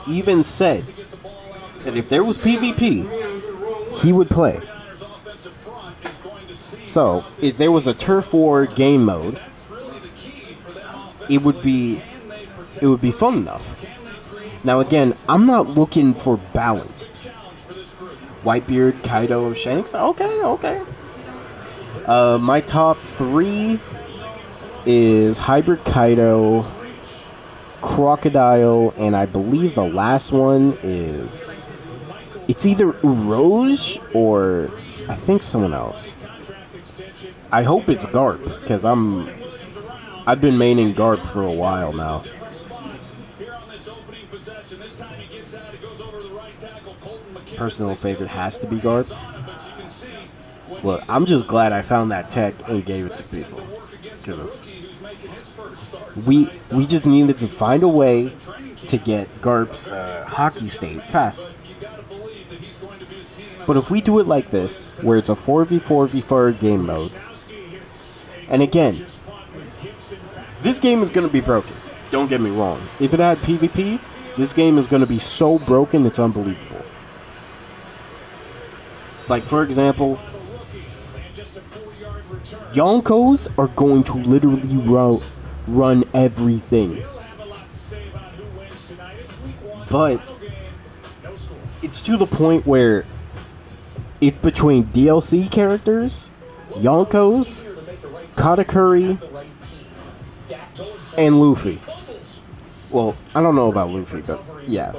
[SPEAKER 2] even said that if there was PvP, he would play. So, if there was a turf war game mode, it would be fun enough. Now again, I'm not looking for balanced. Whitebeard, Kaido, Shanks, okay. My top 3 is Hybrid Kaido, Crocodile, and I believe the last one is... It's either Uroge or I think someone else. I hope it's Garp, because I've been maining Garp for a while now. Personal favorite has to be Garp. Well, I'm just glad I found that tech and gave it to people. Because we just needed to find a way to get Garp's hockey state fast. But if we do it like this, where it's a 4v4v4 game mode, and again, this game is going to be broken. Don't get me wrong. If it had PvP, this game is going to be so broken it's unbelievable. Like, for example, Yonkos are going to literally run everything. But it's to the point where it's between DLC characters, Yonkos, Katakuri, and Luffy. Well, I don't know about Luffy, but yeah.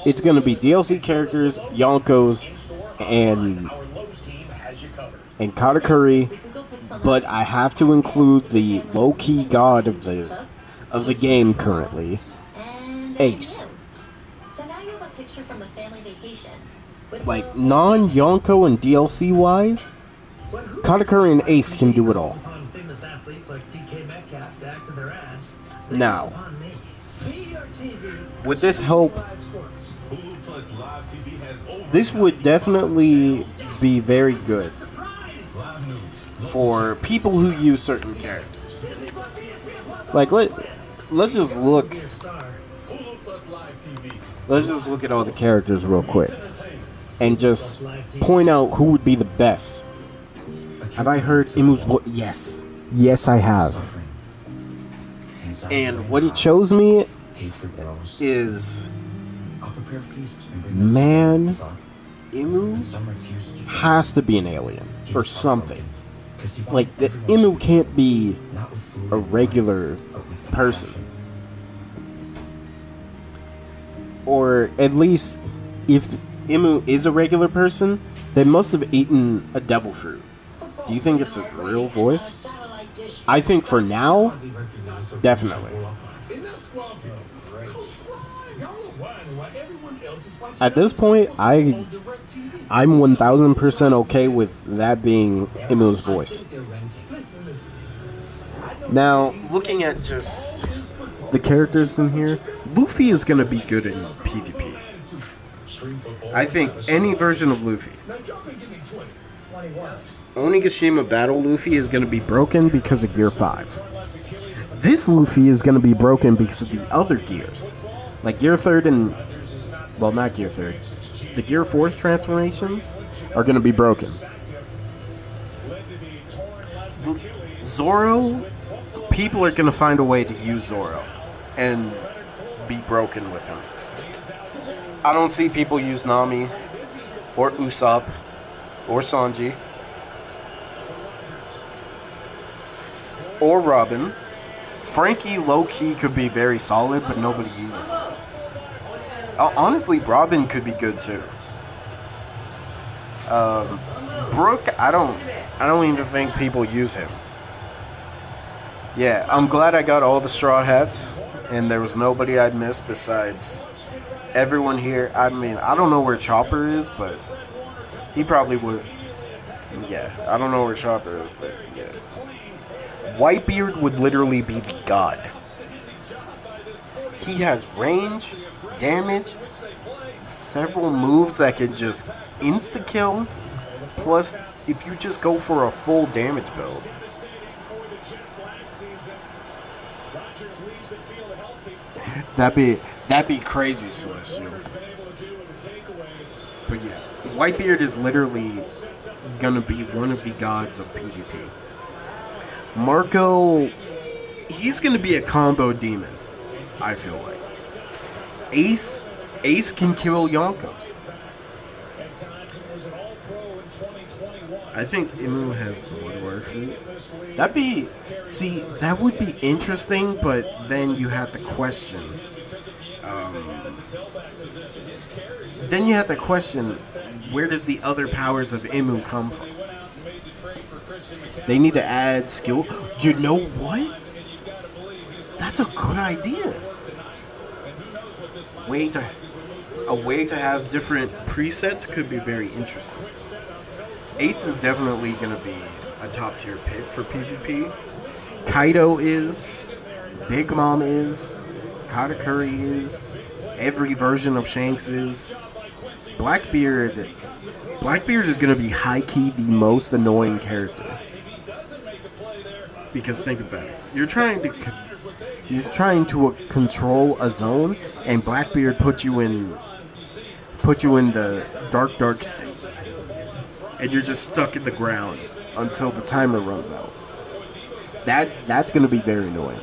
[SPEAKER 2] It's going to be DLC characters, Yonkos, and Katakuri, but I have to include the low-key god of the game currently, Ace. Like, non-Yonko and DLC-wise, Katakuri and Ace can do it all. Now, with this help, this would definitely be very good for people who use certain characters. Like, let's just look at all the characters real quick and just point out who would be the best Have I heard Imu's voice? Yes. Yes, I have. And what it shows me is, man, Imu has to be an alien or something. Like, the Imu can't be a regular person. Or at least, if Imu is a regular person, they must have eaten a devil fruit. Do you think it's a real voice? I think for now, definitely. At this point, I'm 1000% okay with that being Imu's voice. Now, looking at just the characters in here, Luffy is going to be good in PvP. I think any version of Luffy. Onigashima Battle Luffy is going to be broken because of Gear 5. This Luffy is going to be broken because of the other gears. Like Gear 3rd and... well, not Gear 3rd. The Gear 4th transformations are going to be broken. Zoro, people are going to find a way to use Zoro and be broken with him. I don't see people use Nami or Usopp or Sanji or Robin. Frankie low-key could be very solid, but nobody uses him. Honestly, Robin could be good too. Brook, I don't even think people use him. Yeah, I'm glad I got all the Straw Hats, and there was nobody I'd missed besides everyone here. I mean, I don't know where Chopper is, but he probably would. Yeah, I don't know where Chopper is, but yeah. Whitebeard would literally be the god. He has range, damage, several moves that could just insta-kill, plus if you just go for a full damage build. That'd be crazy, Celestial. But yeah, Whitebeard is literally gonna be one of the gods of PvP. Marco, he's gonna be a combo demon, I feel like. Ace can kill Yonkos. I think Imu has the Woodward fruit. That would be interesting, but then you have to question. Where does the other powers of Imu come from? They need to add skill. You know what? That's a good idea. A way to have different presets could be very interesting. Ace is definitely going to be a top tier pick for PvP. Kaido is, Big Mom is, Katakuri is, every version of Shanks is. Blackbeard is going to be high-key the most annoying character. Because think about it. You're trying to control a zone, and Blackbeard put you in the dark state. And you're just stuck in the ground until the timer runs out. That's going to be very annoying.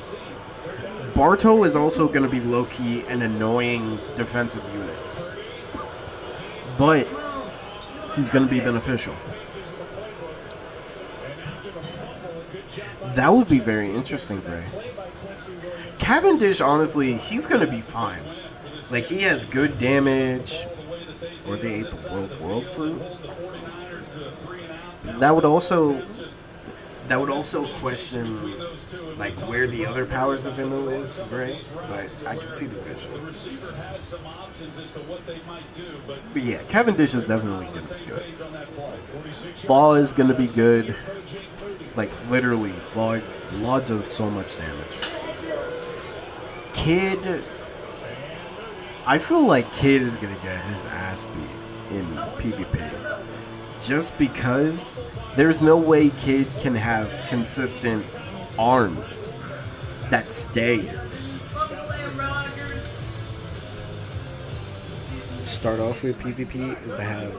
[SPEAKER 2] Barto is also going to be low-key an annoying defensive unit. But he's going to be beneficial. That would be very interesting, Bray. Cavendish, honestly, he's going to be fine. Like, he has good damage. Or they ate the world fruit. That would also question, like, where the other powers of Imu is, right? But I can see the vision. But yeah, Cavendish is definitely going to be good. Law is going to be good. Like, literally, Law does so much damage. Kid, I feel like Kid is going to get his ass beat in PvP. Just because there's no way Kid can have consistent arms that stay. start off with PvP is to have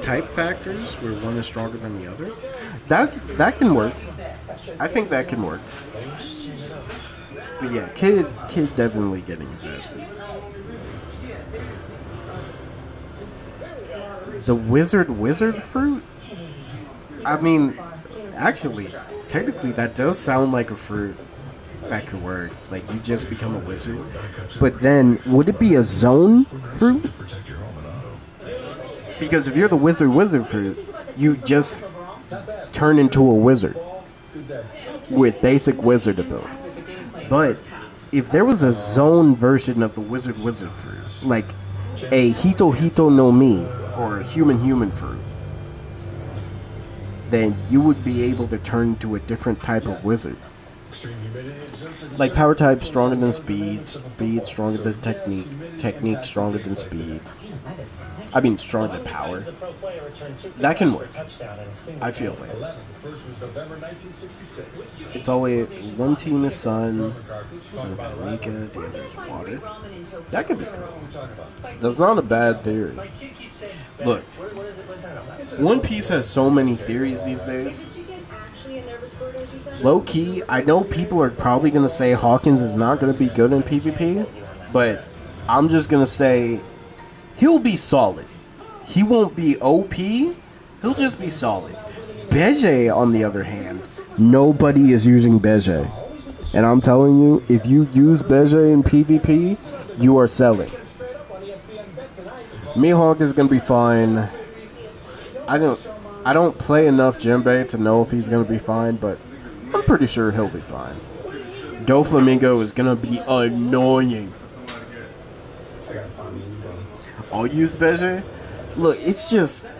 [SPEAKER 2] type factors where one is stronger than the other. That can work. I think that can work. But yeah, kid definitely getting his ass beat. The wizard fruit? I mean, actually, technically that does sound like a fruit that could work. Like, you just become a wizard. But then, would it be a zone fruit? Because if you're the wizard fruit, you just turn into a wizard with basic wizard abilities. But if there was a zone version of the wizard fruit, like a Hito no Mi or a human fruit, then you would be able to turn into a different type of wizard. Like power type stronger than speed, speed stronger than technique, technique stronger than speed. I mean stronger than power. That can work. I feel like. It's always one team is sun, son of Alika, the other is water. That could be cool. That's not a bad theory. Look, One Piece has so many theories these days. Low key, I know people are probably going to say Hawkins is not going to be good in PvP, but I'm just going to say he'll be solid. He won't be OP, he'll just be solid. Beje, on the other hand, nobody is using Beje. And I'm telling you, if you use Beje in PvP, you are selling. Mihawk is going to be fine. I don't play enough Jinbei to know if he's going to be fine, but I'm pretty sure he'll be fine. Doflamingo is going to be annoying. I'll use Beje. Look, it's just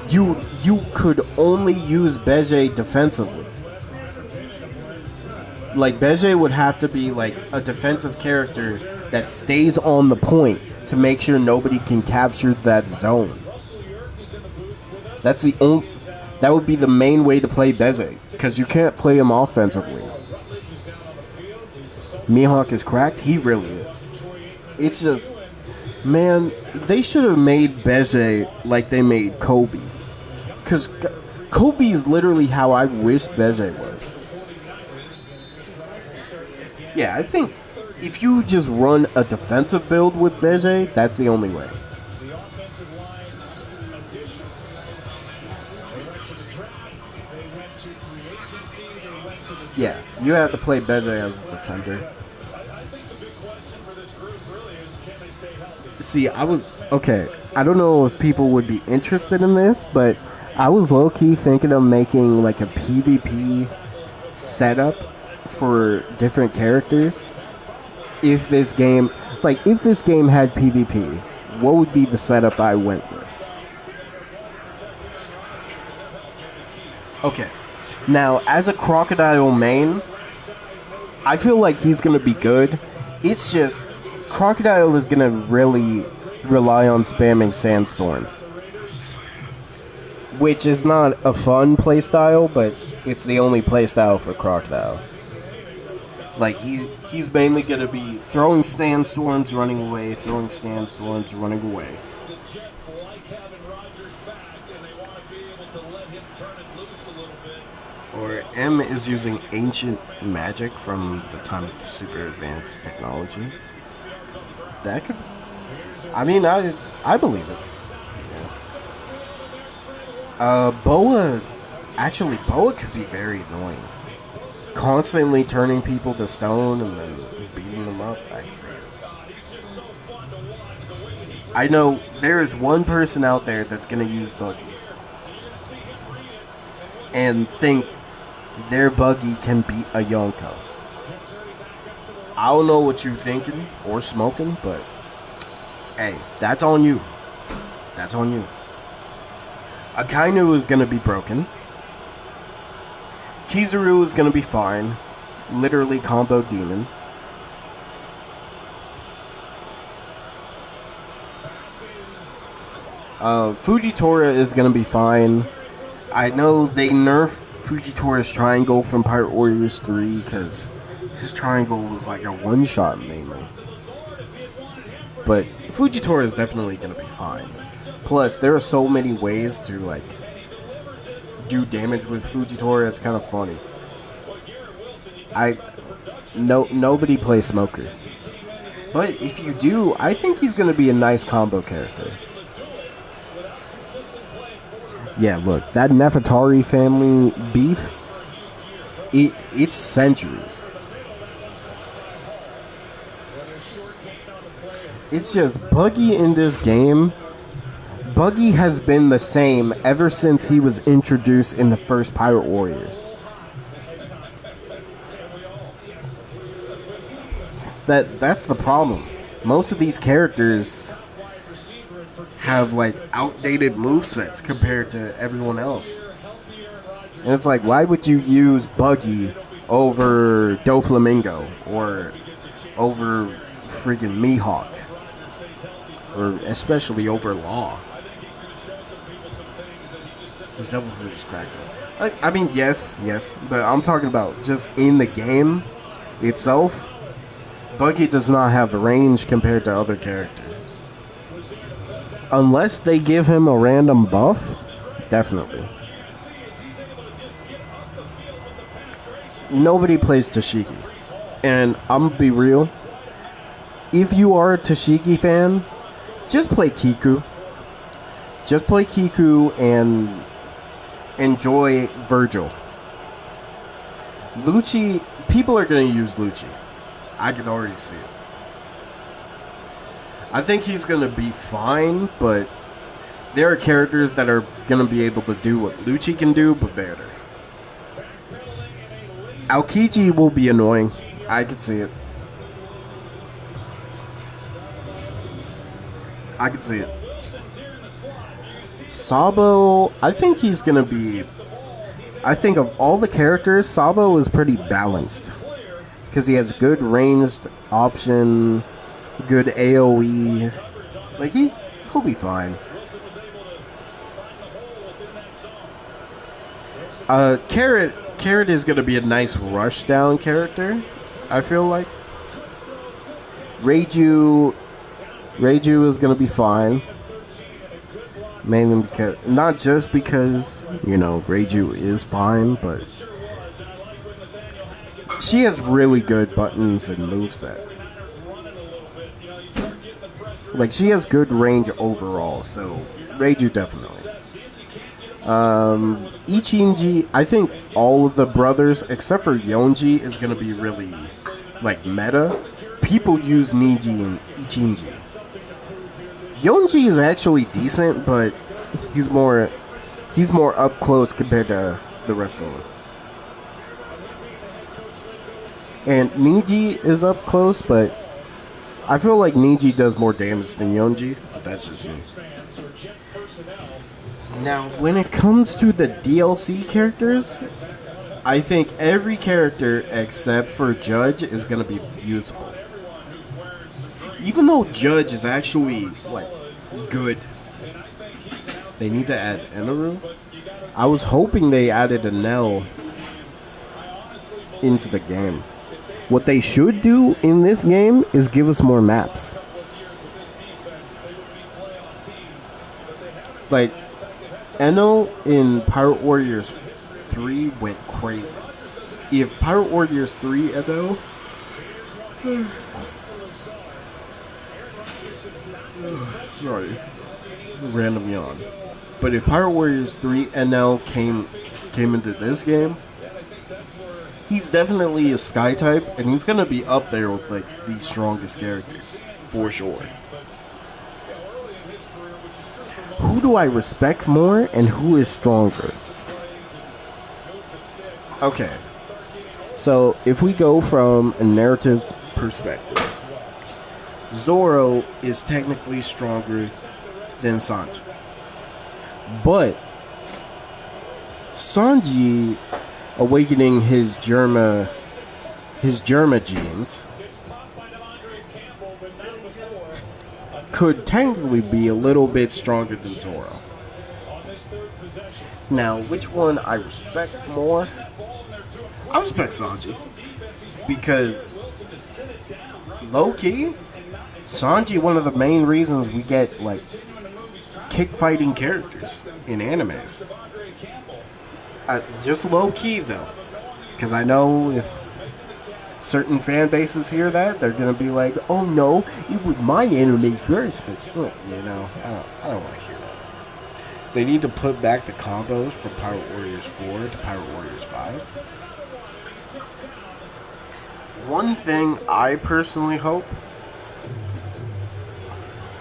[SPEAKER 2] you could only use Beje defensively. Like, Beje would have to be like a defensive character that stays on the point to make sure nobody can capture that zone. That would be the main way to play Beje, because you can't play him offensively. Mihawk is cracked, he really is. It's just, man, they should have made Beje like they made Kobe. Because Kobe is literally how I wish Beje was. Yeah, I think if you just run a defensive build with Beje, that's the only way. Yeah, you have to play Beje as a defender. See, I don't know if people would be interested in this, but I was low-key thinking of making like a PvP setup for different characters. If this game had PvP, what would be the setup I went with? Okay. Now, as a Crocodile main, I feel like he's going to be good. It's just, Crocodile is going to really rely on spamming Sandstorms. Which is not a fun playstyle, but it's the only playstyle for Crocodile. Like, he's mainly going to be throwing Sandstorms, running away, throwing Sandstorms, running away. Or M is using ancient magic from the time of the super advanced technology. That could... I mean, I believe it. Yeah. Boa could be very annoying. Constantly turning people to stone and then beating them up. I can see it. I know there is one person out there that's going to use Buggy and think their Buggy can beat a Yonko. I don't know what you're thinking or smoking, but hey, that's on you. That's on you. Akainu is going to be broken. Kizaru is going to be fine. Literally combo demon. Fujitora is going to be fine. I know they nerfed Fujitora's triangle from Pirate Warriors 3 because his triangle was like a one-shot mainly. but Fujitora is definitely going to be fine. Plus, there are so many ways to like do damage with Fujitora. It's kind of funny. Nobody plays Smoker, but if you do, I think he's going to be a nice combo character. Yeah, look, that Nefertari family beef, it's centuries. It's just Buggy in this game. Buggy has been the same ever since he was introduced in the first Pirate Warriors. That's the problem. Most of these characters have like outdated movesets compared to everyone else. And it's like, why would you use Buggy over Doflamingo or over freaking Mihawk? Or especially over Law? It's definitely distracting. I mean, yes, but I'm talking about just in the game itself. Buggy does not have the range compared to other characters. Unless they give him a random buff, definitely. Nobody plays Tashiki. And I'm gonna be real. If you are a Tashiki fan, just play Kiku. Just play Kiku and enjoy Virgil. Lucci, people are going to use Lucci. I can already see it. I think he's going to be fine, but there are characters that are going to be able to do what Lucci can do, but better. Aokiji will be annoying. I can see it. I can see it. Sabo, I think he's going to be... I think of all the characters, Sabo is pretty balanced. Because he has good ranged option, good AoE. Like, he'll be fine. Carrot is going to be a nice rushdown character, I feel like. Reiju is going to be fine. Mainly because, not just because, you know, Reiju is fine, but she has really good buttons and moveset. Like, she has good range overall, so Reiju definitely. Ichinji, I think all of the brothers, except for Yonji, is going to be really, like, meta. People use Niji and Ichinji. Yonji is actually decent, but he's more up close compared to the rest of them. And Niji is up close, but I feel like Niji does more damage than Yonji, but that's just me. Now, when it comes to the DLC characters, I think every character except for Judge is going to be usable. Even though Judge is actually, like, good. They need to add Eneru. I was hoping they added a Nell into the game. What they should do in this game is give us more maps. Like, Eno in Pirate Warriors 3 went crazy. If Pirate Warriors 3 Eno... Sorry. Random yawn. But if Pirate Warriors 3 NL came into this game, he's definitely a Sky type, and he's gonna be up there with like the strongest characters for sure. Who do I respect more, and who is stronger? Okay, so if we go from a narrative perspective, Zoro is technically stronger than Sanji, but Sanji awakening his Germa genes could technically be a little bit stronger than Zoro. Now, which one I respect more? I respect Sanji because low-key, Sanji, one of the main reasons we get like kick fighting characters in animes. Just low key though, because I know if certain fan bases hear that, they're gonna be like, "Oh no, it was my anime first." But you know, I don't want to hear that. They need to put back the combos from Pirate Warriors 4 to Pirate Warriors 5. One thing I personally hope.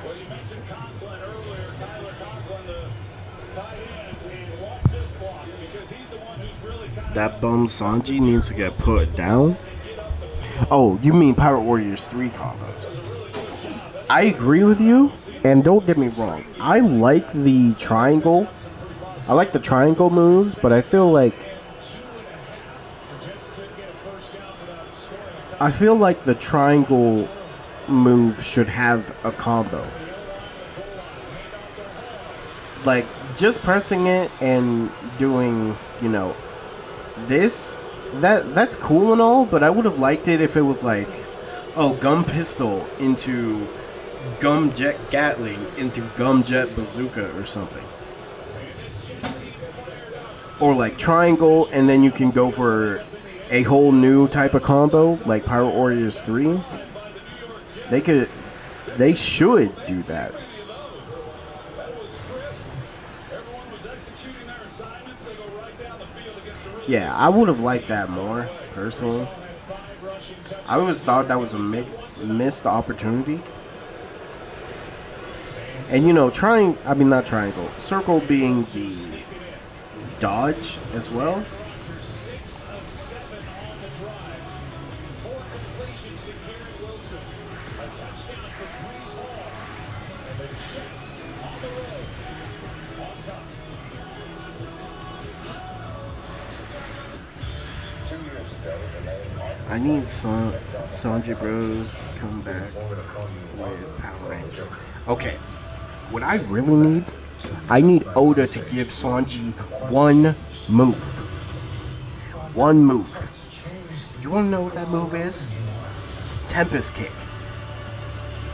[SPEAKER 5] Well, you mentioned Conklin earlier, Tyler Conklin, the tight end. He lost this block because he's the one who's really kind of
[SPEAKER 2] That bum Sanji needs to get put down. Oh, you mean Pirate Warriors 3 combo. I agree with you, and don't get me wrong. I like the triangle. I like the triangle moves, but I feel like the triangle move should have a combo. Like, just pressing it and doing, you know, this, that's cool and all, but I would have liked it if it was like, oh, gum pistol into gum jet Gatling into gum jet bazooka or something. Or like triangle, and then you can go for a whole new type of combo, like Pirate Warriors 3. They should do that. Yeah, I would have liked that more, personally. I always thought that was a missed opportunity. And you know, not triangle, circle being the dodge as well. I need Sanji Bros to come back with Power Ranger. Okay, what I really need, I need Oda to give Sanji one move. One move. You wanna know what that move is? Tempest Kick.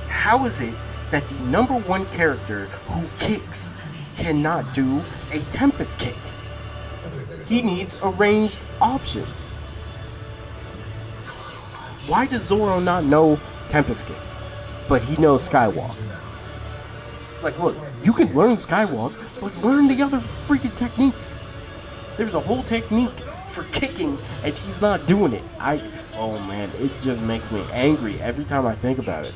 [SPEAKER 2] How is it that the number one character who kicks cannot do a Tempest Kick? He needs a ranged option. Why does Zoro not know Tempest Kick, but he knows Skywalk? Like, look, you can learn Skywalk, but learn the other freaking techniques. There's a whole technique for kicking, and he's not doing it. Oh man, it just makes me angry every time I think about it.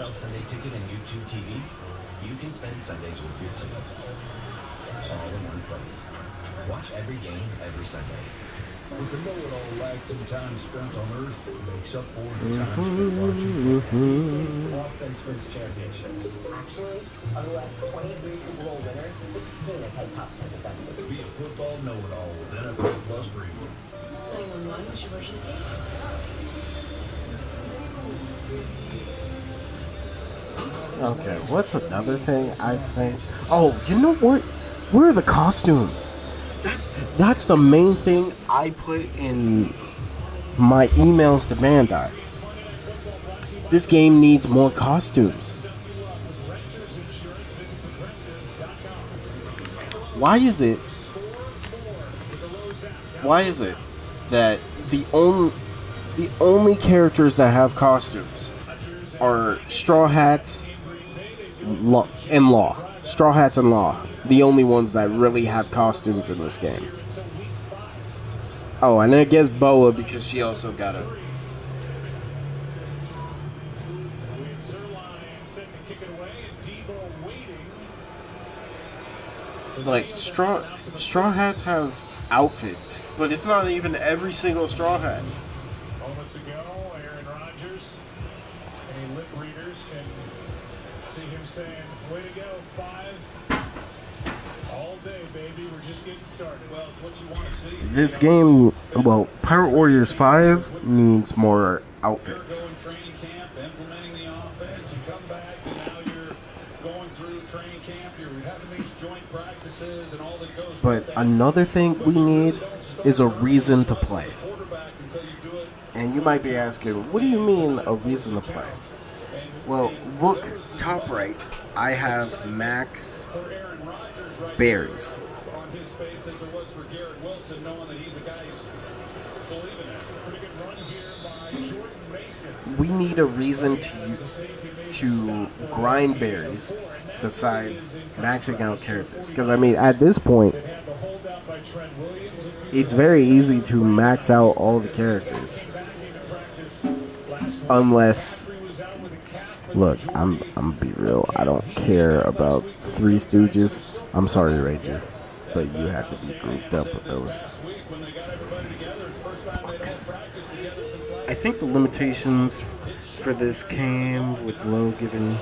[SPEAKER 6] Sunday Ticket and YouTube TV, you can spend Sundays with your teams. All in one place. Watch every game every Sunday.
[SPEAKER 9] With the know-it-all lacks some time spent on Earth, it makes up for the time spent watching
[SPEAKER 7] Offense wins championships. Actually, of the last 23 Super Bowl winners, 16 have had top 10 defenses.
[SPEAKER 9] Be a football know-it-all with NFL Plus Premium.
[SPEAKER 10] 911, what's your emergency?
[SPEAKER 2] Okay, what's another thing I think? Oh, you know what? Where are the costumes? That's the main thing I put in my emails to Bandai. This game needs more costumes. Why is it that the only characters that have costumes are Straw Hats and Law. Straw Hats and Law. The only ones that really have costumes in this game. Oh, and I guess Boa because she also got a... Like, Straw Hats have outfits, but it's not even every single Straw Hat.
[SPEAKER 5] Moments ago, Aaron Rodgers, a
[SPEAKER 4] readers can see him saying, "Way to go, 5. All day, baby. We're just getting started." Well, it's what you want to see.
[SPEAKER 2] This game, well, Pirate Warriors 5 needs more outfits.
[SPEAKER 4] You're going training camp, implementing the offense. You come back, and now you're going through training camp. You're having these joint practices and all that goes with
[SPEAKER 2] But
[SPEAKER 4] that.
[SPEAKER 2] another thing we need is a reason to play. And you might be asking, what do you mean a reason to play? Well, look, top right, I have max berries.
[SPEAKER 4] On his face as there was for Garrett Wilson, knowing that he's a guy who's believing it. Pretty good run here by Jordan Mason.
[SPEAKER 2] We need a reason to grind berries besides maxing out characters. Because, I mean, at this point, it's very easy to max out all the characters. Unless, look, I'm gonna be real, I don't care about Three Stooges. I'm sorry, Ranger, but you had to be grouped up with those fucks. I think the limitations for this came with Low given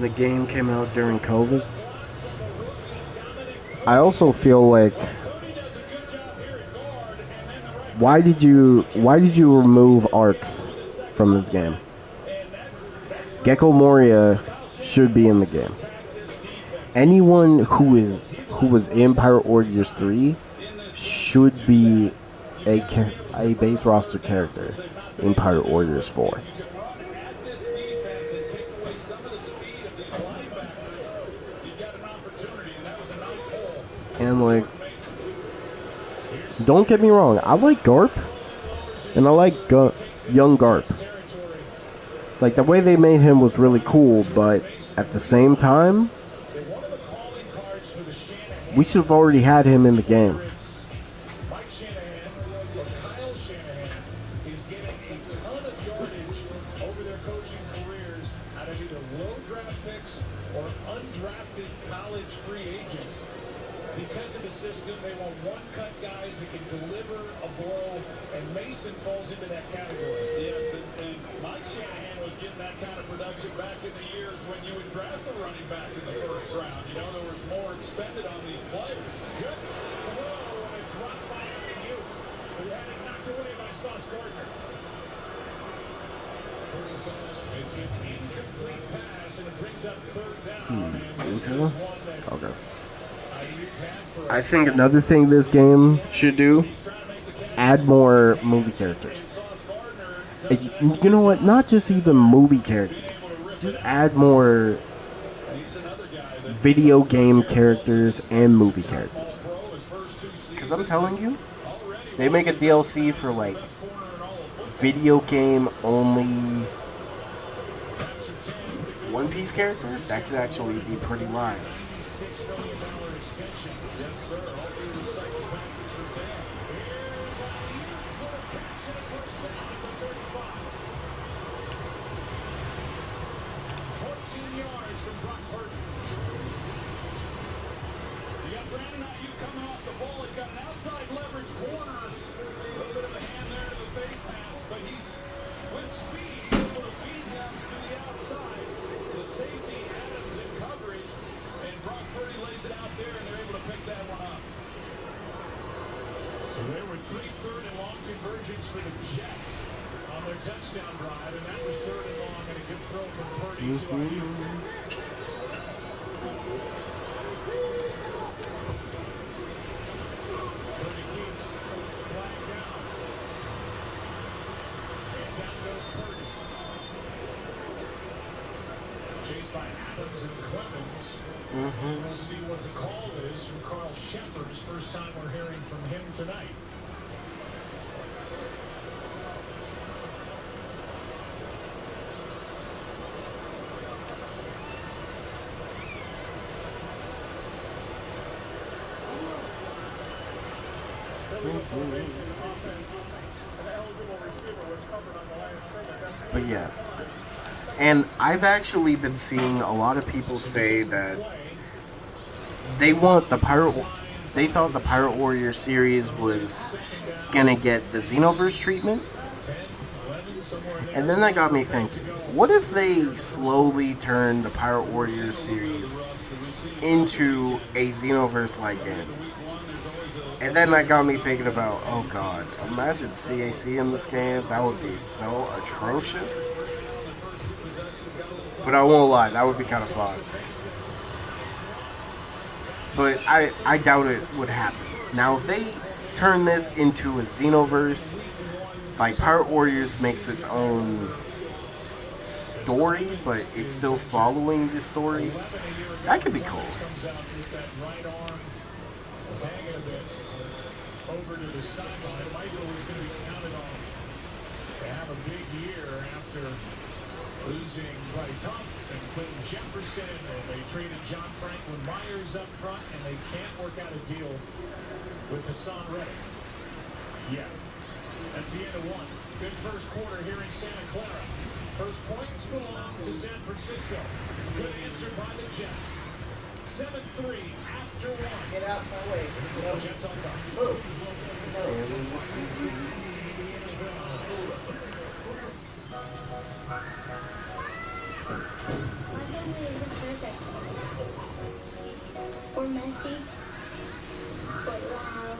[SPEAKER 2] the game came out during COVID. I also feel like, why did you remove arcs from this game? Gecko Moria should be in the game. Anyone who was in Pirate Warriors 3 should be a base roster character in Pirate Warriors 4. And like, don't get me wrong, I like Garp, and I like young Garp. Like, the way they made him was really cool, but at the same time, we should have already had him in the game. Okay. I think another thing this game should do, add more movie characters. You know what? Not just even movie characters. Just add more video game characters and movie characters. Because I'm telling you, they make a DLC for like video game only One Piece characters. That could actually be pretty live.
[SPEAKER 4] We'll see what the call is from Carl Shepard's first time we're hearing from him tonight.
[SPEAKER 2] But yeah. And I've actually been seeing a lot of people say that they thought the Pirate Warrior series was gonna get the Xenoverse treatment, And then that got me thinking, what if they slowly turn the Pirate Warriors series into a Xenoverse-like game? And then that got me thinking about, oh god, imagine CAC in this game. That would be so atrocious. But I won't lie, that would be kind of fun. But I doubt it would happen. Now, if they turn this into a Xenoverse, like Pirate Warriors makes its own story, but it's still following the story, that could be cool.
[SPEAKER 5] Over to the sideline. Michael was going to be counted on to have a big year after losing Bryce Hunt and Clinton Jefferson, and they traded John Franklin Myers up front, and they can't work out a deal with Hassan Reddick. Yeah, that's the end of one. Good first quarter here in Santa Clara. First points belong to San Francisco. Good answer by the Jets. 7-3 after one.
[SPEAKER 10] Get out my way.
[SPEAKER 5] Jets on top.
[SPEAKER 10] Move.
[SPEAKER 8] My family isn't perfect. We're messy, but loud.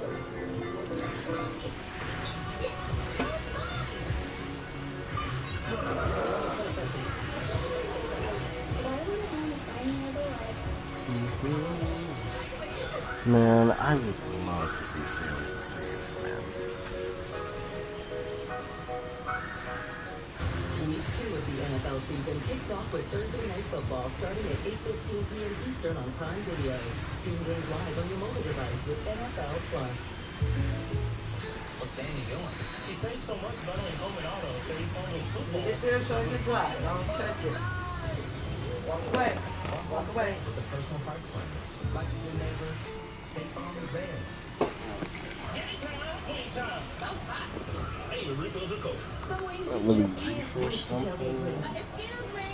[SPEAKER 8] Why would I want it any other way?
[SPEAKER 2] Man, I would love to be Salmon Saints, man.
[SPEAKER 11] Week 2 of the NFL season kicks off with Thursday Night Football starting at 8:15 p.m. Eastern on Prime Video. Stream games live on your mobile device with NFL Plus.
[SPEAKER 7] What's Danny doing?
[SPEAKER 5] He saves so much not only home and auto, but he follows football.
[SPEAKER 10] Get there so it gets hot. Don't touch it. Walk away. Walk away.
[SPEAKER 7] With the personal price plan. Like a good neighbor, State Farm is there.
[SPEAKER 5] Hey, Rico's a coach.
[SPEAKER 2] Let me refresh something.
[SPEAKER 8] Excuse me.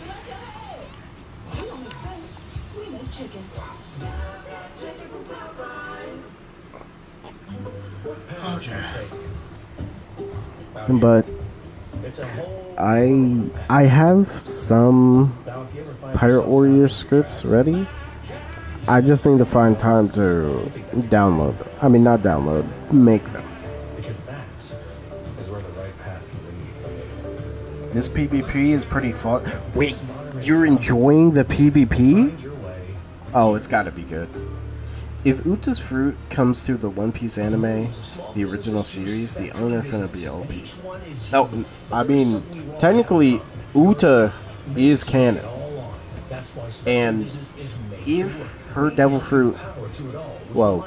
[SPEAKER 8] What's ahead?
[SPEAKER 11] We make chicken. Chicken from Popeyes.
[SPEAKER 2] Okay. But I have some Pirate Warrior scripts ready. I just need to find time to download them. I mean, not download, make them.
[SPEAKER 1] Because that is where the right path can lead.
[SPEAKER 2] This PvP is pretty fun. Wait, you're enjoying the PvP? Oh, it's gotta be good. If Uta's fruit comes to the One Piece anime, the original series, the owner finna be OP. No, I mean, technically, Uta is canon. And if her devil fruit, well,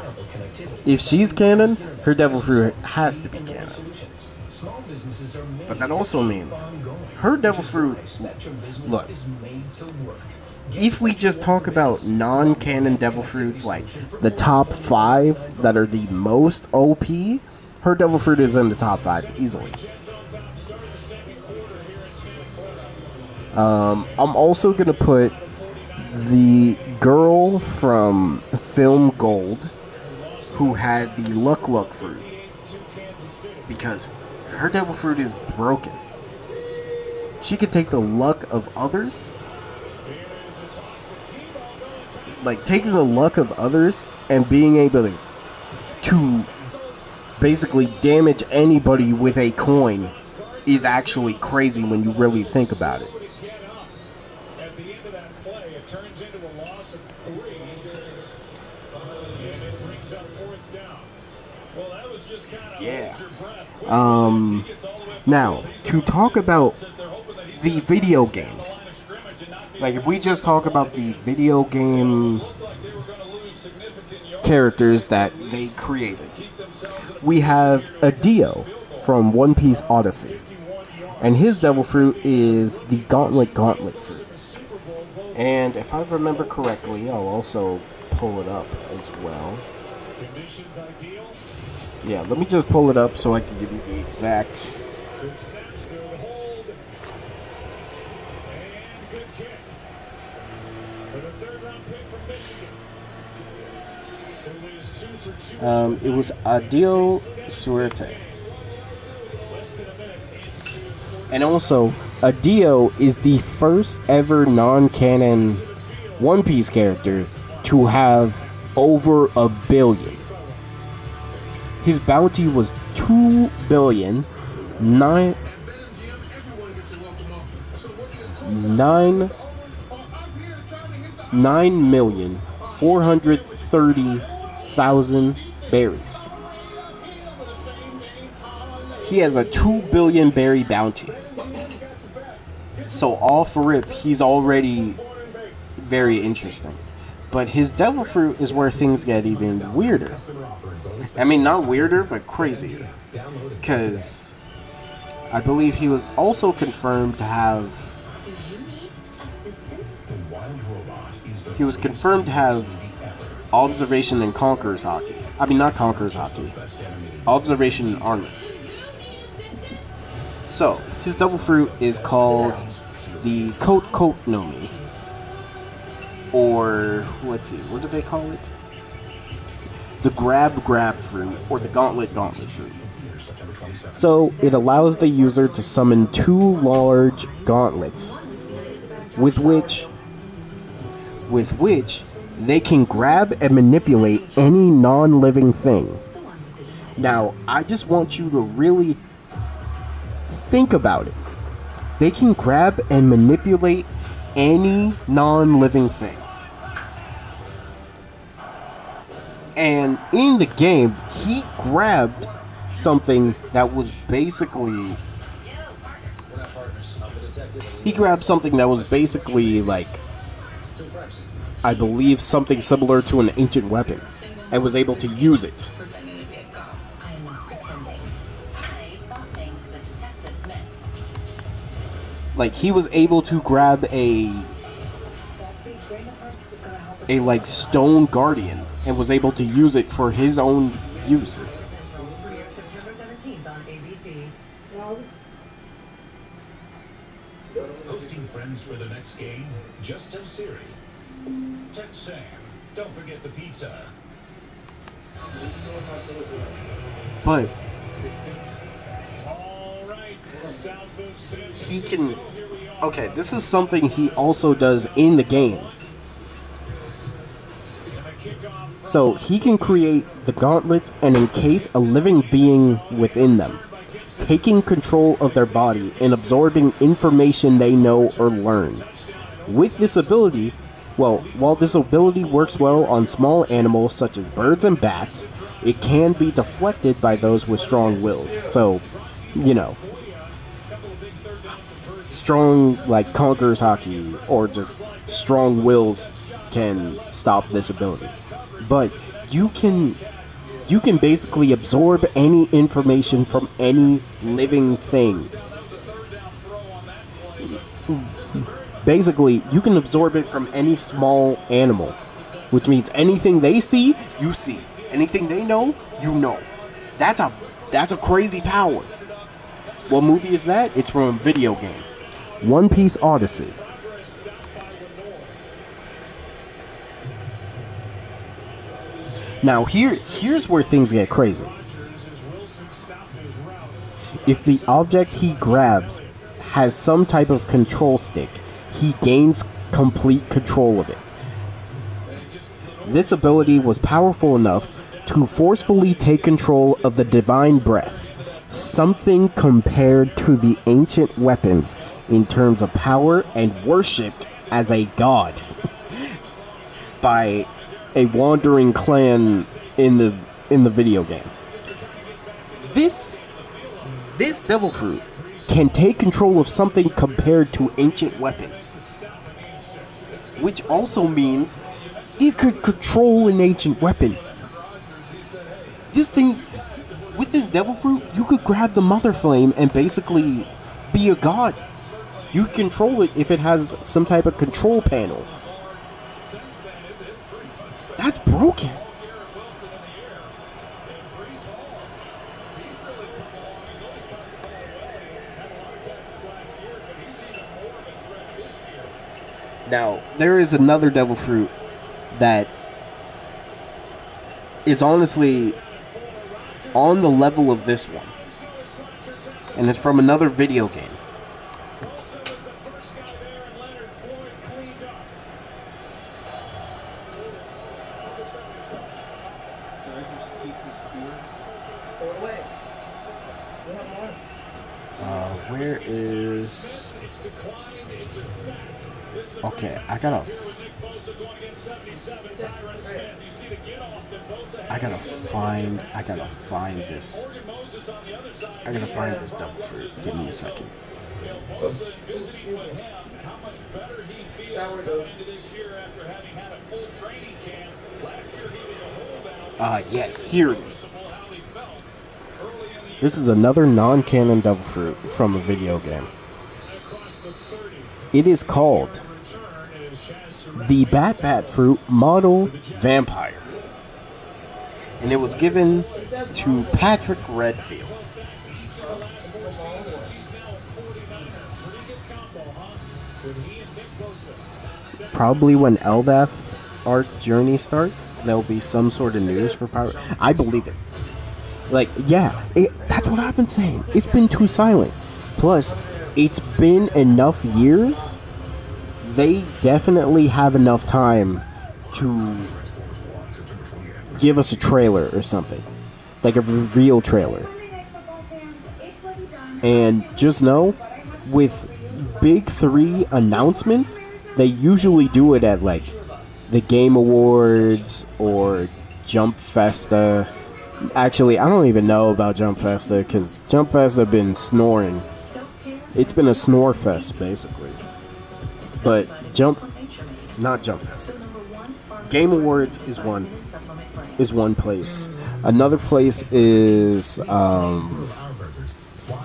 [SPEAKER 2] if she's canon, her devil fruit has to be canon. But that also means her devil fruit, look, if we just talk about non-canon devil fruits, like the top 5 that are the most OP, her devil fruit is in the top 5 easily. I'm also gonna put the girl from Film Gold who had the Luck fruit, because her devil fruit is broken. She could take the luck of others, like taking the luck of others and being able to basically damage anybody with a coin is actually crazy when you really think about it. Yeah. Now, to talk about the video games, like if we just talk about the video game characters that they created, we have a Dio from One Piece Odyssey, and his devil fruit is the Gauntlet fruit. And if I remember correctly, I'll also pull it up as well. Yeah, let me just pull it up so I can give you the exact. It was Adio Suerte. And also, Adio is the first ever non-canon One Piece character to have over 1 billion. His bounty was 2 billion 9,430,000 berries. He has a 2 billion berry bounty. So off rip, he's already very interesting. But his devil fruit is where things get even weirder. I mean, not weirder, but crazier. Because I believe he was also confirmed to have... He was confirmed to have observation and conqueror's hockey. I mean, not conqueror's hockey. Observation and armor. So, his devil fruit is called the Coat Nomi. Or, let's see, what do they call it? The Grab fruit, or the Gauntlet fruit. So, it allows the user to summon 2 large gauntlets, with which they can grab and manipulate any non-living thing. Now, I just want you to really think about it. They can grab and manipulate any non-living thing. And in the game, he grabbed something that was basically... like, I believe something similar to an ancient weapon, and was able to use it. Like, he was able to grab a like stone guardian and was able to use it for his own uses.
[SPEAKER 5] Hosting friends for the next game? Just tell Siri. Text Sam. Don't forget the pizza.
[SPEAKER 2] But he can... Okay, this is something he also does in the game. So, he can create the gauntlets and encase a living being within them, taking control of their body and absorbing information they know or learn. With this ability, well, while this ability works well on small animals such as birds and bats, it can be deflected by those with strong wills. So, you know, strong, like, conqueror's hockey, or just strong wills can stop this ability. But you can basically absorb any information from any living thing. Basically, you can absorb it from any small animal, which means anything they see, you see. Anything they know, you know. That's a crazy power. What movie is that? It's from a video game, One Piece Odyssey. Now, here's where things get crazy. If the object he grabs has some type of control stick, he gains complete control of it. This ability was powerful enough to forcefully take control of the divine breath, something compared to the ancient weapons in terms of power and worshipped as a god by a wandering clan in the video game. This devil fruit can take control of something compared to ancient weapons, which also means it could control an ancient weapon. This thing, with this devil fruit, you could grab the mother flame and basically be a god. You control it if it has some type of control panel. That's broken. Now, there is another devil fruit that is honestly on the level of this one. And it's from another video game. Where is... Okay, I gotta find this. I gotta find this double fruit. Give me a second. Yes, here it is. This is another non-canon devil fruit from a video game. It is called the Bat Fruit Model Vampire. And it was given to Patrick Redfield. Probably when Eldath arc journey starts, there'll be some sort of news for Pirate. I believe it. Like, yeah, that's what I've been saying. It's been too silent. Plus, it's been enough years. They definitely have enough time to give us a trailer or something. Like a real trailer. And just know, with big 3 announcements, they usually do it at like the Game Awards or Jump Festa. Actually, I don't even know about Jump Festa because Jump Festa have been snoring. It's been a snore fest basically. But not Jump Festa. Game Awards is one place. Another place is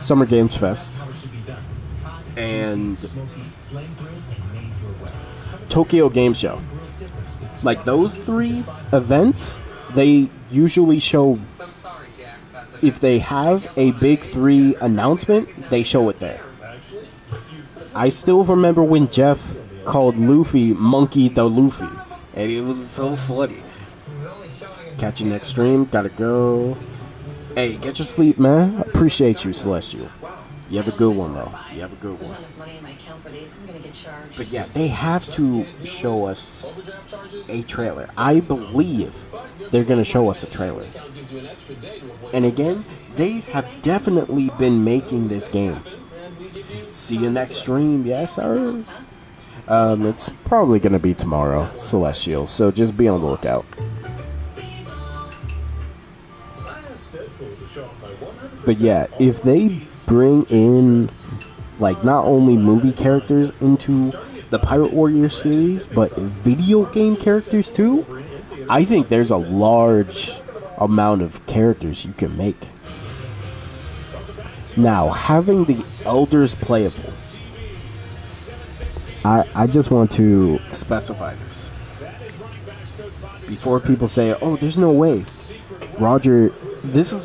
[SPEAKER 2] Summer Games Fest and Tokyo Game Show. Like those 3 events, they usually show, if they have a big 3 announcement, they show it there. I still remember when Jeff called Luffy Monkey the Luffy, and it was so funny. Catch you next stream, gotta go. Hey, get your sleep, man. Appreciate you, Celestial. You have a good one, though. You have a good one. But yeah, they have to show us a trailer. I believe they're going to show us a trailer. And again, they have definitely been making this game. See you next stream, yes sir. It's probably going to be tomorrow, Celestial, so just be on the lookout. But yeah, if they bring in like not only movie characters into the Pirate Warrior series, but video game characters too, I think there's a large amount of characters you can make. Now, having the elders playable, I just want to specify this before people say, oh, there's no way. Roger, this is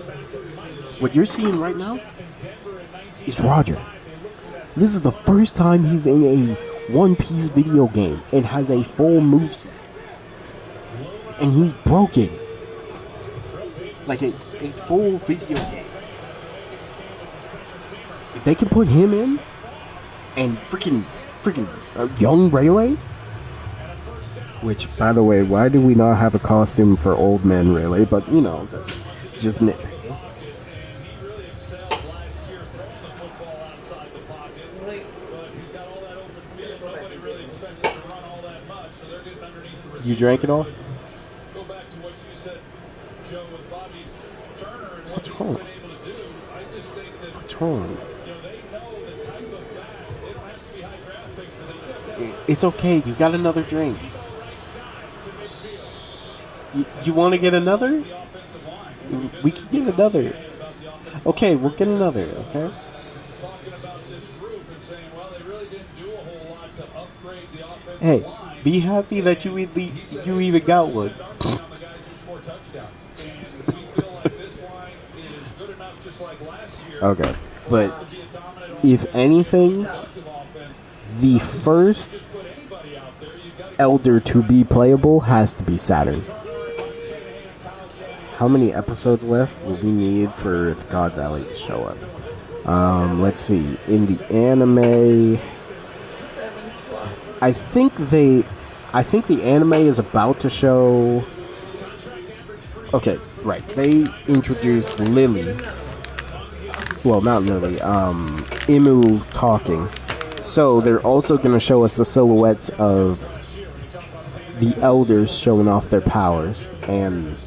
[SPEAKER 2] what you're seeing right now is Roger. This is the first time he's in a One Piece video game and has a full moveset. And he's broken. Like a full video game. If they can put him in and freaking young Rayleigh, which, by the way, why do we not have a costume for old man Rayleigh? But, you know, that's just nitpicking. You drank it all? What's wrong? What's wrong? It's okay. You got another drink. You want to get another? We can get another. Okay, we'll get another, okay? Hey, be happy that you even got one. Okay, but if anything, the first Elder to be playable has to be Saturn. How many episodes left will we need for God Valley to show up? Let's see. In the anime, I think the anime is about to show. Okay, right. They introduced Lily well, not Lily, Imu talking. So they're also going to show us the silhouettes of the elders showing off their powers, and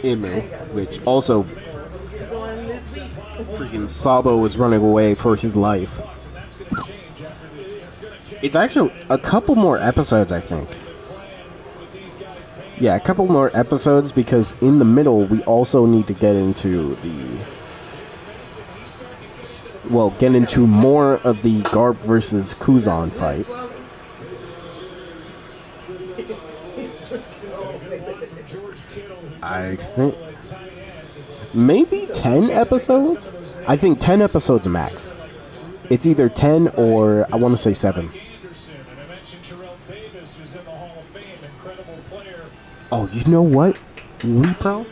[SPEAKER 2] Imu, which also freaking Sabo was running away for his life. It's actually a couple more episodes, I think. Yeah, a couple more episodes, because in the middle we also need to get into more of the Garp versus Kuzan fight. I think maybe 10 episodes? I think 10 episodes max. It's either 10 or I want to say 7. Oh, you know what, Lepro?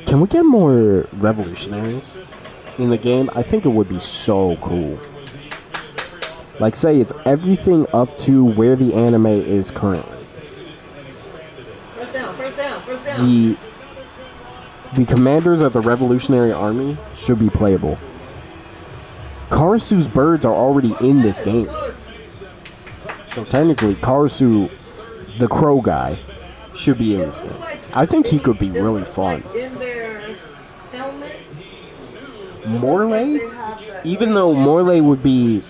[SPEAKER 2] Can we get more revolutionaries in the game? I think it would be so cool. Like, say it's everything up to where the anime is currently.
[SPEAKER 10] First down.
[SPEAKER 2] The commanders of the Revolutionary Army should be playable. Karasu's birds are already in this game. So technically, Karasu, the crow guy, should be in this game. I think he could be really fun.
[SPEAKER 10] In their helmets,
[SPEAKER 2] Morley? Even though Morley would be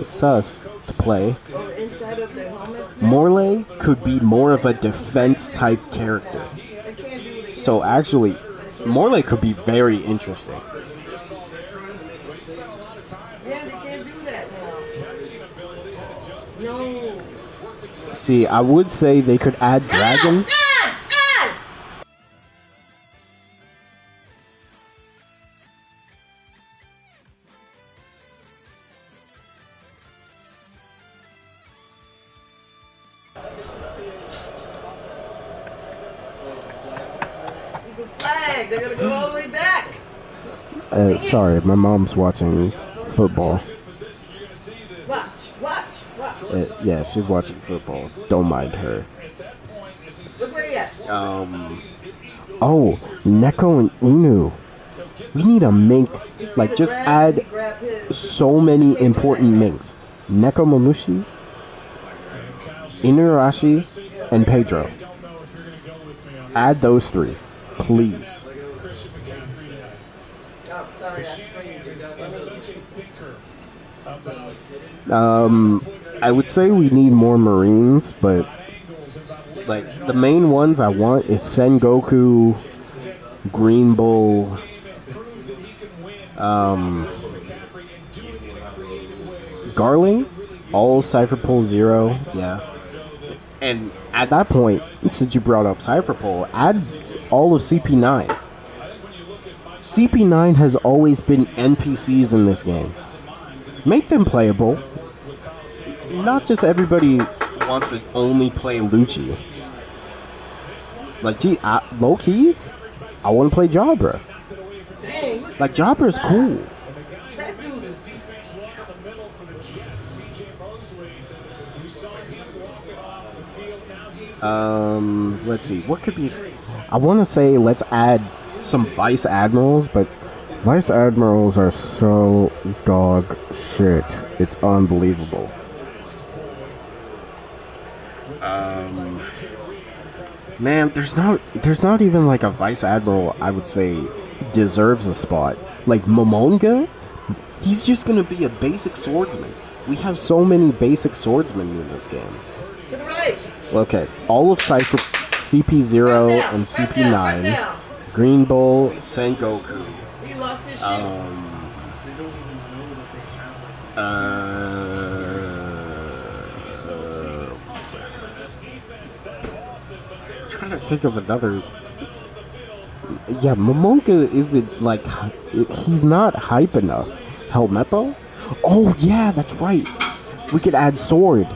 [SPEAKER 2] sus to play,
[SPEAKER 10] or inside of their helmets,
[SPEAKER 2] Morley could be more of a defense type character. So actually, Morley could be very interesting.
[SPEAKER 10] yeah, they can't do that now. No.
[SPEAKER 2] See, I would say they could add Dragon.
[SPEAKER 10] Flag. They're gonna go all the way back.
[SPEAKER 2] Sorry, my mom's watching football.
[SPEAKER 10] Watch.
[SPEAKER 2] Yeah, she's watching football. Don't mind her.
[SPEAKER 10] Look where you at.
[SPEAKER 2] Oh, Neko and Inu. We need a mink. Like, just add so many important minks. Neko Mamushi, Inurashi, and Pedro. Add those 3, please.
[SPEAKER 10] Oh, sorry, I screamed.
[SPEAKER 2] I would say we need more Marines, but like the main ones I want is Sengoku, Green Bull, Garling, all Cypher Pole 0, yeah. And at that point, since you brought up Cypher Pole, add all of CP9. CP9 has always been NPCs in this game. Make them playable. Not just everybody wants to only play Lucci. Like, gee, low-key, I want to play Jabra.
[SPEAKER 10] Dang,
[SPEAKER 2] Like, Jabra's cool.
[SPEAKER 10] that dude is
[SPEAKER 2] Let's see, what could be... I want to say let's add some Vice Admirals, but Vice Admirals are so dog shit. It's unbelievable. Man, there's not even like a Vice Admiral I would say deserves a spot. Like Momonga, he's just gonna be a basic swordsman. We have so many basic swordsmen in this game.
[SPEAKER 10] to the right.
[SPEAKER 2] Okay, all of Cypher, CP0 and CP9, Green Bull, Sengoku.
[SPEAKER 10] He lost his shit.
[SPEAKER 2] Trying to think of another. Yeah, Momonga is he's not hype enough. Helmeppo? Oh yeah, that's right. We could add sword.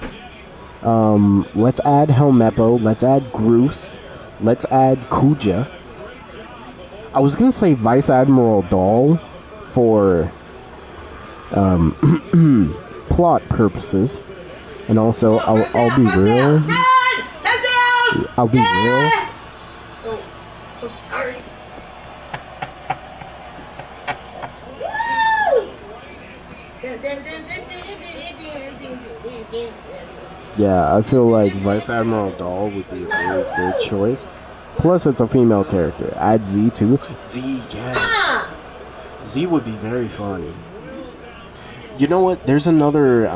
[SPEAKER 2] Let's add Helmeppo. Let's add Groose. Let's add Kuja. I was gonna say Vice Admiral Dahl for plot purposes, and also I'll be real. I'll be real.
[SPEAKER 10] Oh, sorry.
[SPEAKER 2] Yeah, I feel like Vice Admiral Dahl would be a very good choice. Plus, it's a female character. Add Z too. Z, yes. Z would be very fun. You know what? There's another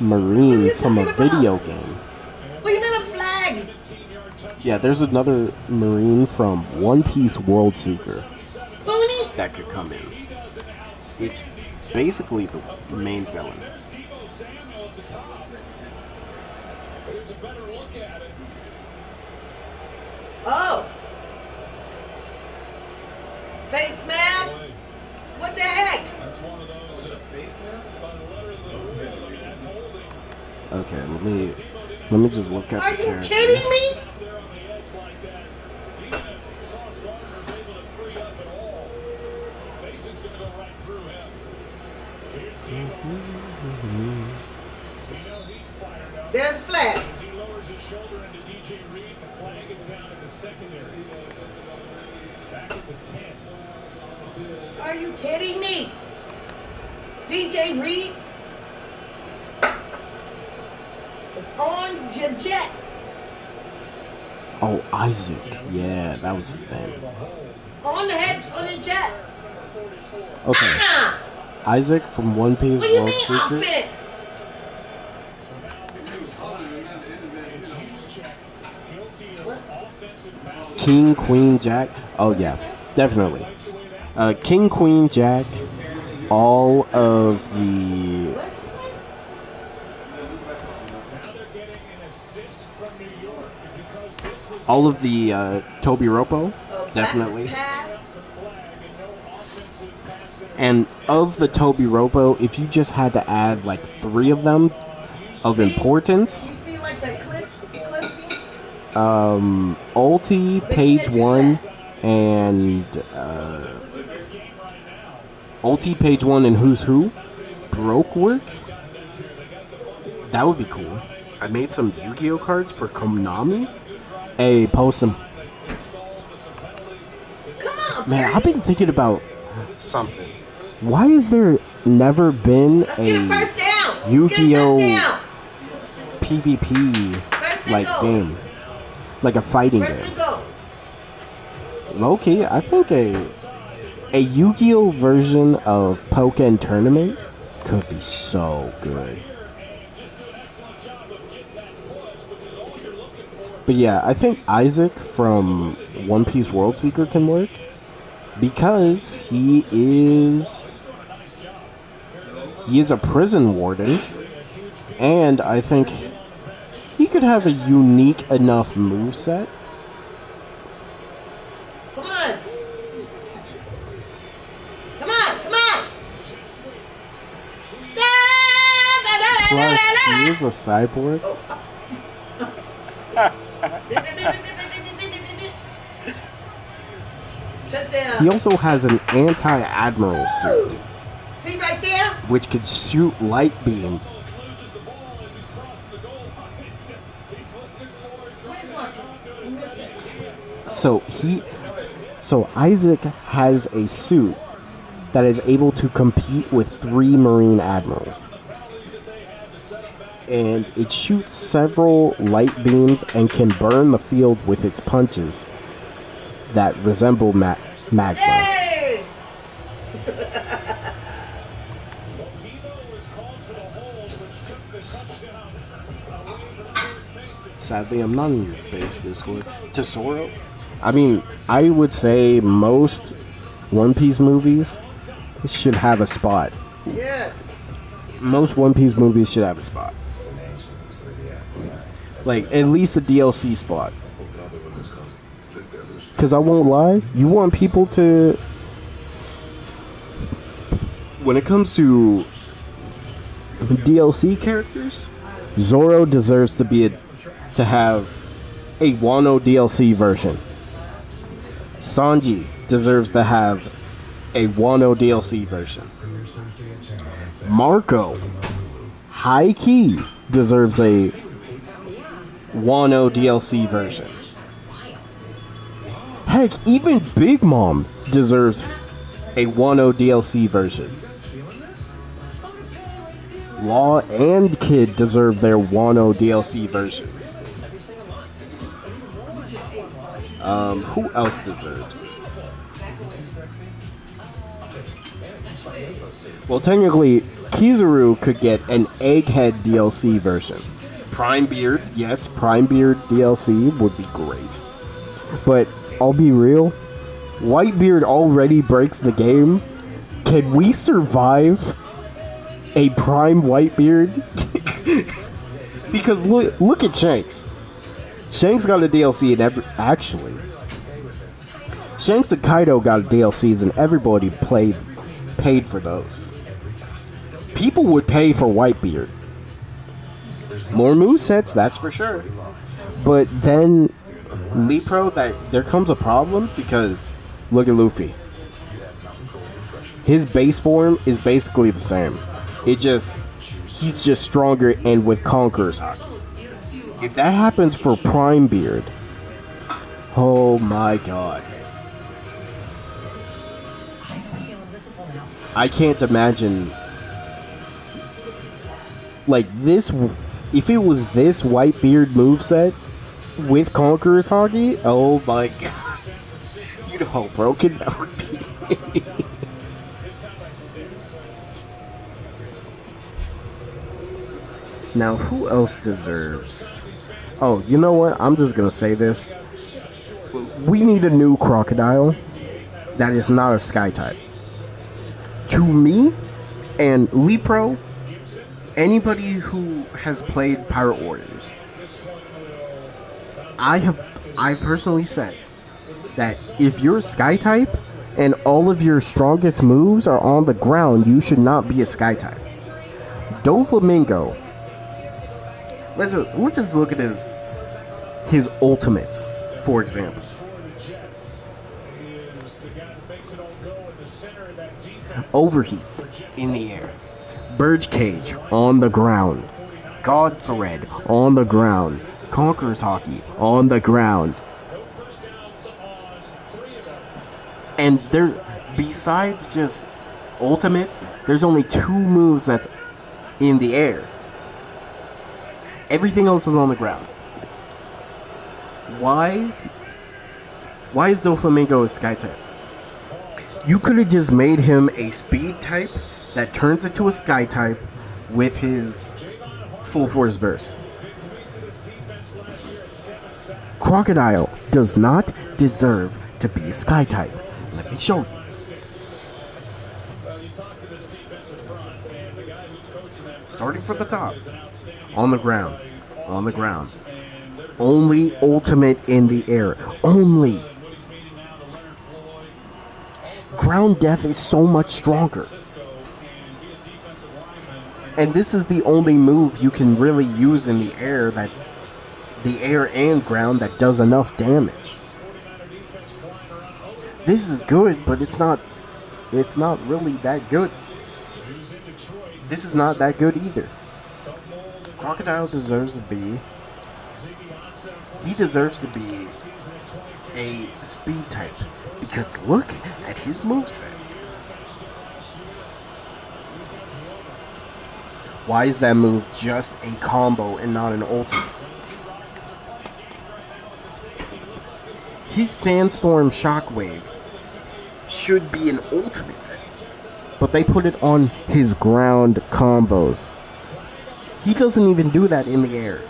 [SPEAKER 2] Marine from a video game.
[SPEAKER 10] Look at that flag!
[SPEAKER 2] Yeah, there's another Marine from One Piece World Seeker
[SPEAKER 10] Pony?
[SPEAKER 2] that could come in. It's basically the main villain.
[SPEAKER 10] Oh! Face mask? What the heck?
[SPEAKER 2] Okay, let me just look at
[SPEAKER 10] Are
[SPEAKER 2] the
[SPEAKER 10] you
[SPEAKER 2] character.
[SPEAKER 10] kidding me? There's a flag.
[SPEAKER 5] He lowers his shoulder into DJ Reed. The flag is down at the secondary. Back at the 10.
[SPEAKER 10] Are you kidding me? DJ Reed is on your Jets.
[SPEAKER 2] Oh, Isaac. Yeah, that was his name.
[SPEAKER 10] On the Jets.
[SPEAKER 2] Okay. Isaac from One Piece
[SPEAKER 10] What do you
[SPEAKER 2] World
[SPEAKER 10] mean
[SPEAKER 2] Secret.
[SPEAKER 10] offense?
[SPEAKER 2] King, Queen, Jack. Oh, yeah. Definitely. King, Queen, Jack. All of the... All of the Toby Ropo. Definitely. And of the Toby Ropo, if you just had to add like 3 of them of importance,
[SPEAKER 10] You see like that clip?
[SPEAKER 2] Ulti, Page 1, and Ulti, Page 1, and Who's Who, Broke Works. That would be cool. I made some Yu-Gi-Oh cards for Konami. Hey, post them.
[SPEAKER 10] Come on,
[SPEAKER 2] Man, I've been thinking about something. Why has there never been
[SPEAKER 10] let's get a first down.
[SPEAKER 2] Yu-Gi-Oh
[SPEAKER 10] Let's get a touchdown.
[SPEAKER 2] PvP
[SPEAKER 10] First and
[SPEAKER 2] like
[SPEAKER 10] goal.
[SPEAKER 2] game? Like a fighting
[SPEAKER 10] First
[SPEAKER 2] game.
[SPEAKER 10] and goal.
[SPEAKER 2] Low-key, I think a Yu-Gi-Oh version of Pokken Tournament could be so good. But yeah, I think Isaac from One Piece World Seeker can work because he is a prison warden, and I think he could have a unique enough moveset.
[SPEAKER 10] Come on. Come on. Come on.
[SPEAKER 2] Plus, he is a cyborg.
[SPEAKER 10] Touchdown.
[SPEAKER 2] He also has an anti-admiral suit,
[SPEAKER 10] See right there?
[SPEAKER 2] which can shoot light beams. So Isaac has a suit that is able to compete with 3 Marine admirals. And it shoots several light beams and can burn the field with its punches that resemble magma.
[SPEAKER 10] Hey!
[SPEAKER 2] Sadly, I'm not in your face this way. Tesoro? I mean, I would say most One Piece movies should have a spot.
[SPEAKER 10] Yes.
[SPEAKER 2] Most One Piece movies should have a spot. Like, at least a DLC spot. Because I won't lie, you want people to... When it comes to DLC characters, Zoro deserves to have a Wano DLC version. Sanji deserves to have a Wano DLC version. Marco, high key, deserves a Wano DLC version. Heck, even Big Mom deserves a Wano DLC version. Law and Kid deserve their Wano DLC versions. Who else deserves this? Well, technically, Kizaru could get an Egghead DLC version. Prime Beard, yes, Prime Beard DLC would be great. But I'll be real, Whitebeard already breaks the game. Can we survive a Prime Whitebeard? Because look at Shanks. Shanks got a DLC in every... Actually, Shanks and Kaido got DLCs and everybody paid for those. People would pay for Whitebeard. More movesets, that's for sure. But then, Lepro, there comes a problem because look at Luffy. His base form is basically the same. He's just stronger and with Conqueror's Hockey. If that happens for Prime Beard, oh my god. I can't imagine, like, this, if it was this Whitebeard moveset with Conqueror's Hockey, oh my god. You know how broken that would be. Now, who else deserves... Oh, you know what? I'm just gonna say this. We need a new Crocodile that is not a Sky type. To me, and Lepro, anybody who has played Pirate Warriors, I personally said that if you're a Sky type and all of your strongest moves are on the ground, you should not be a Sky type. Doflamingo, let's just look at his ultimates, for example. Overheat in the air, Birdcage on the ground, Godthread on the ground, Conqueror's Hockey on the ground. And there, besides just ultimates, there's only 2 moves that's in the air. Everything else is on the ground. Why is Doflamingo a Sky type? You could have just made him a Speed type that turns into a Sky type with his Full Force Burst. Crocodile does not deserve to be a Sky type. Let me show you. Starting from the top. On the ground. On the ground. Only ultimate in the air. Only. Ground Death is so much stronger. And this is the only move you can really use in the air and ground that does enough damage. This is good, but it's not really that good. This is not that good either. Crocodile deserves to be a Speed type. Because look at his moveset. Why is that move just a combo and not an ultimate? His Sandstorm Shockwave should be an ultimate, but they put it on his ground combos. He doesn't even do that in the air.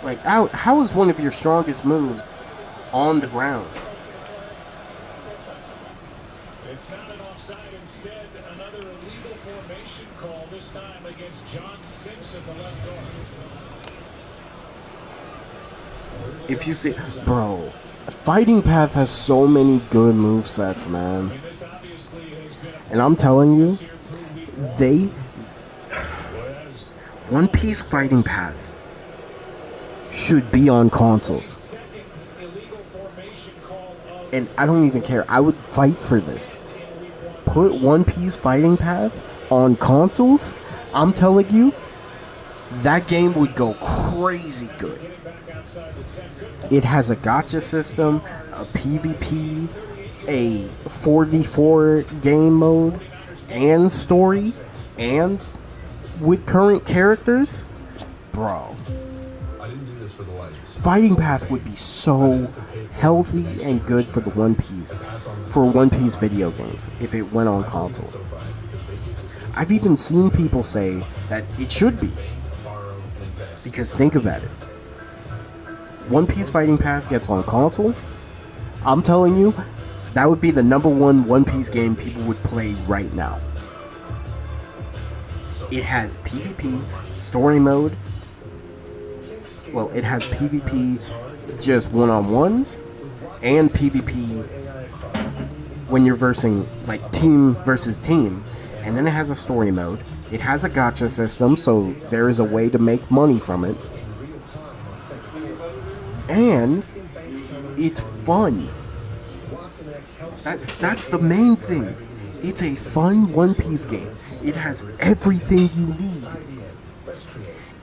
[SPEAKER 2] Like, how is one of your strongest moves on the ground?
[SPEAKER 5] It's not an offside, instead another illegal formation call, this time against John Simpson, the left guard.
[SPEAKER 2] If you see, bro, Fighting Path has so many good movesets, man. And I'm telling you, One Piece Fighting Path should be on consoles. And I don't even care. I would fight for this. put One Piece Fighting Path on consoles, I'm telling you, that game would go crazy good. It has a gacha system, a PvP, a 4v4 game mode, and story, and with current characters. Bro,
[SPEAKER 6] I didn't do this for the lights.
[SPEAKER 2] Fighting Path would be so healthy and good for the One Piece video games if it went on console. I've even seen people say that it should be. Because think about it. One Piece Fighting Path gets on console, I'm telling you, that would be the #1 One Piece game people would play right now. It has PvP, story mode. Well, it has PvP just one-on-ones, and PvP when you're versing, like, team versus team. And then it has a story mode. It has a gacha system, so there is a way to make money from it. And it's fun. That's the main thing. It's a fun One Piece game. It has everything you need.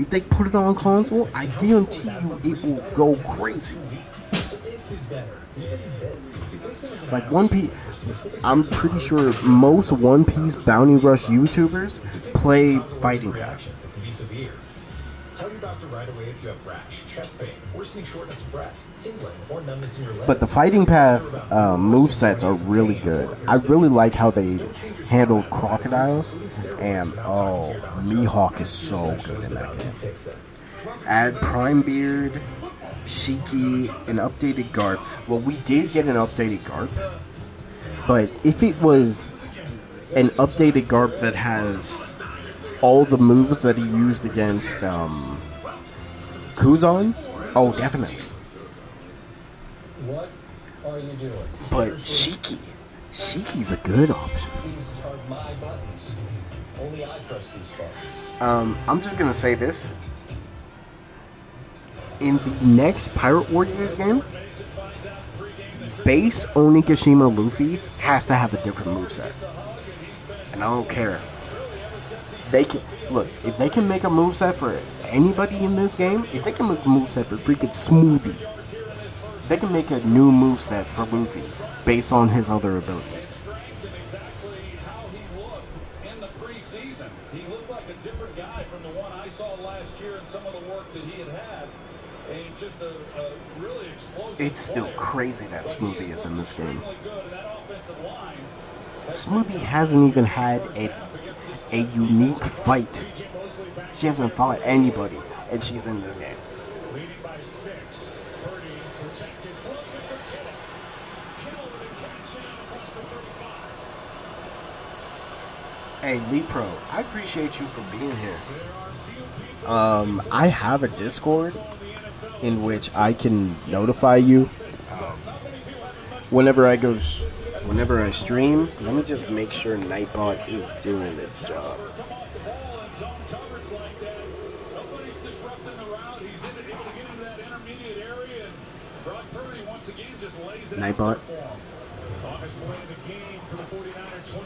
[SPEAKER 2] If they put it on console, I guarantee you it will go crazy. Like One Piece, I'm pretty sure most One Piece Bounty Rush YouTubers play Fighting Path.
[SPEAKER 1] Tell your doctor right away if you have rash, chest pain, worsening shortness of breath, tingling, or numbness in your legs.
[SPEAKER 2] But the Fighting Path movesets are really good. I really like how they handled Crocodile, and oh, Mihawk is so good in that game. Add Prime Beard, Shiki, an updated Garp. Well, we did get an updated Garp, but if it was an updated Garp that has all the moves that he used against Kuzan, oh, definitely.
[SPEAKER 1] What are you doing?
[SPEAKER 2] But Shiki's a good option.
[SPEAKER 1] These are my buttons. Only I press these buttons.
[SPEAKER 2] I'm just gonna say this. In the next Pirate Warriors game, base Onigashima Luffy has to have a different moveset. And I don't care. They can look, if they can make a moveset for anybody in this game, if they can make a moveset for freaking Smoothie, they can make a new moveset for Luffy based on his other abilities. It's still crazy that Smoothie is in this game. Smoothie hasn't even had a unique fight. She hasn't fought anybody, and she's in this game. Hey, Lee Pro, I appreciate you for being here. I have a Discord in which I can notify you whenever I stream. Let me just make sure Nightbot is doing its job. Nightbot.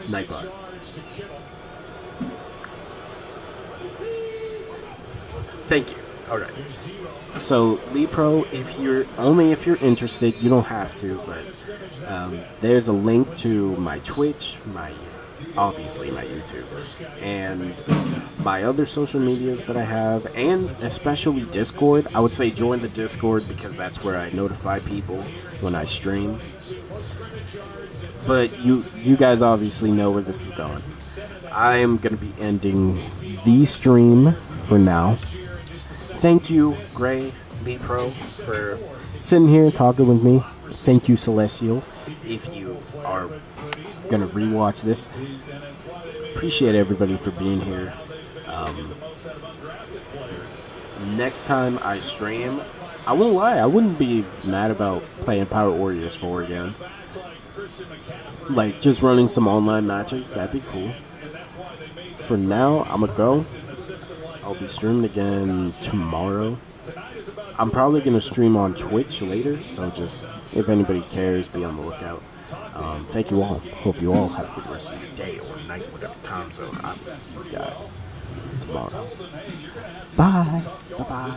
[SPEAKER 2] Nightbot. Thank you. Alright. So, Lee Pro, if you're interested, you don't have to, but there's a link to my Twitch, obviously my YouTube, and my other social medias that I have, and especially Discord. I would say join the Discord because that's where I notify people when I stream. But you guys obviously know where this is going. I am going to be ending the stream for now. Thank you, Gray, Lee Pro, for sitting here talking with me. Thank you, Celestial, if you are going to rewatch this. Appreciate everybody for being here. Next time I stream, I won't lie, I wouldn't be mad about playing Pirate Warriors 4 again. Like, just running some online matches, that'd be cool. For now, I'm gonna go. I'll be streaming again tomorrow. I'm probably going to stream on Twitch later, so just, if anybody cares, be on the lookout. Thank you all. Hope you all have a good rest of your day or night, whatever time zone I will see you guys tomorrow. Bye. Bye-bye.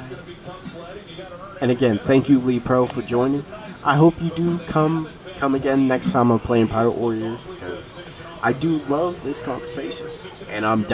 [SPEAKER 2] And again, thank you, Lee Pro, for joining. I hope you do come again next time I'm playing Pirate Warriors, because I do love this conversation, and I'm down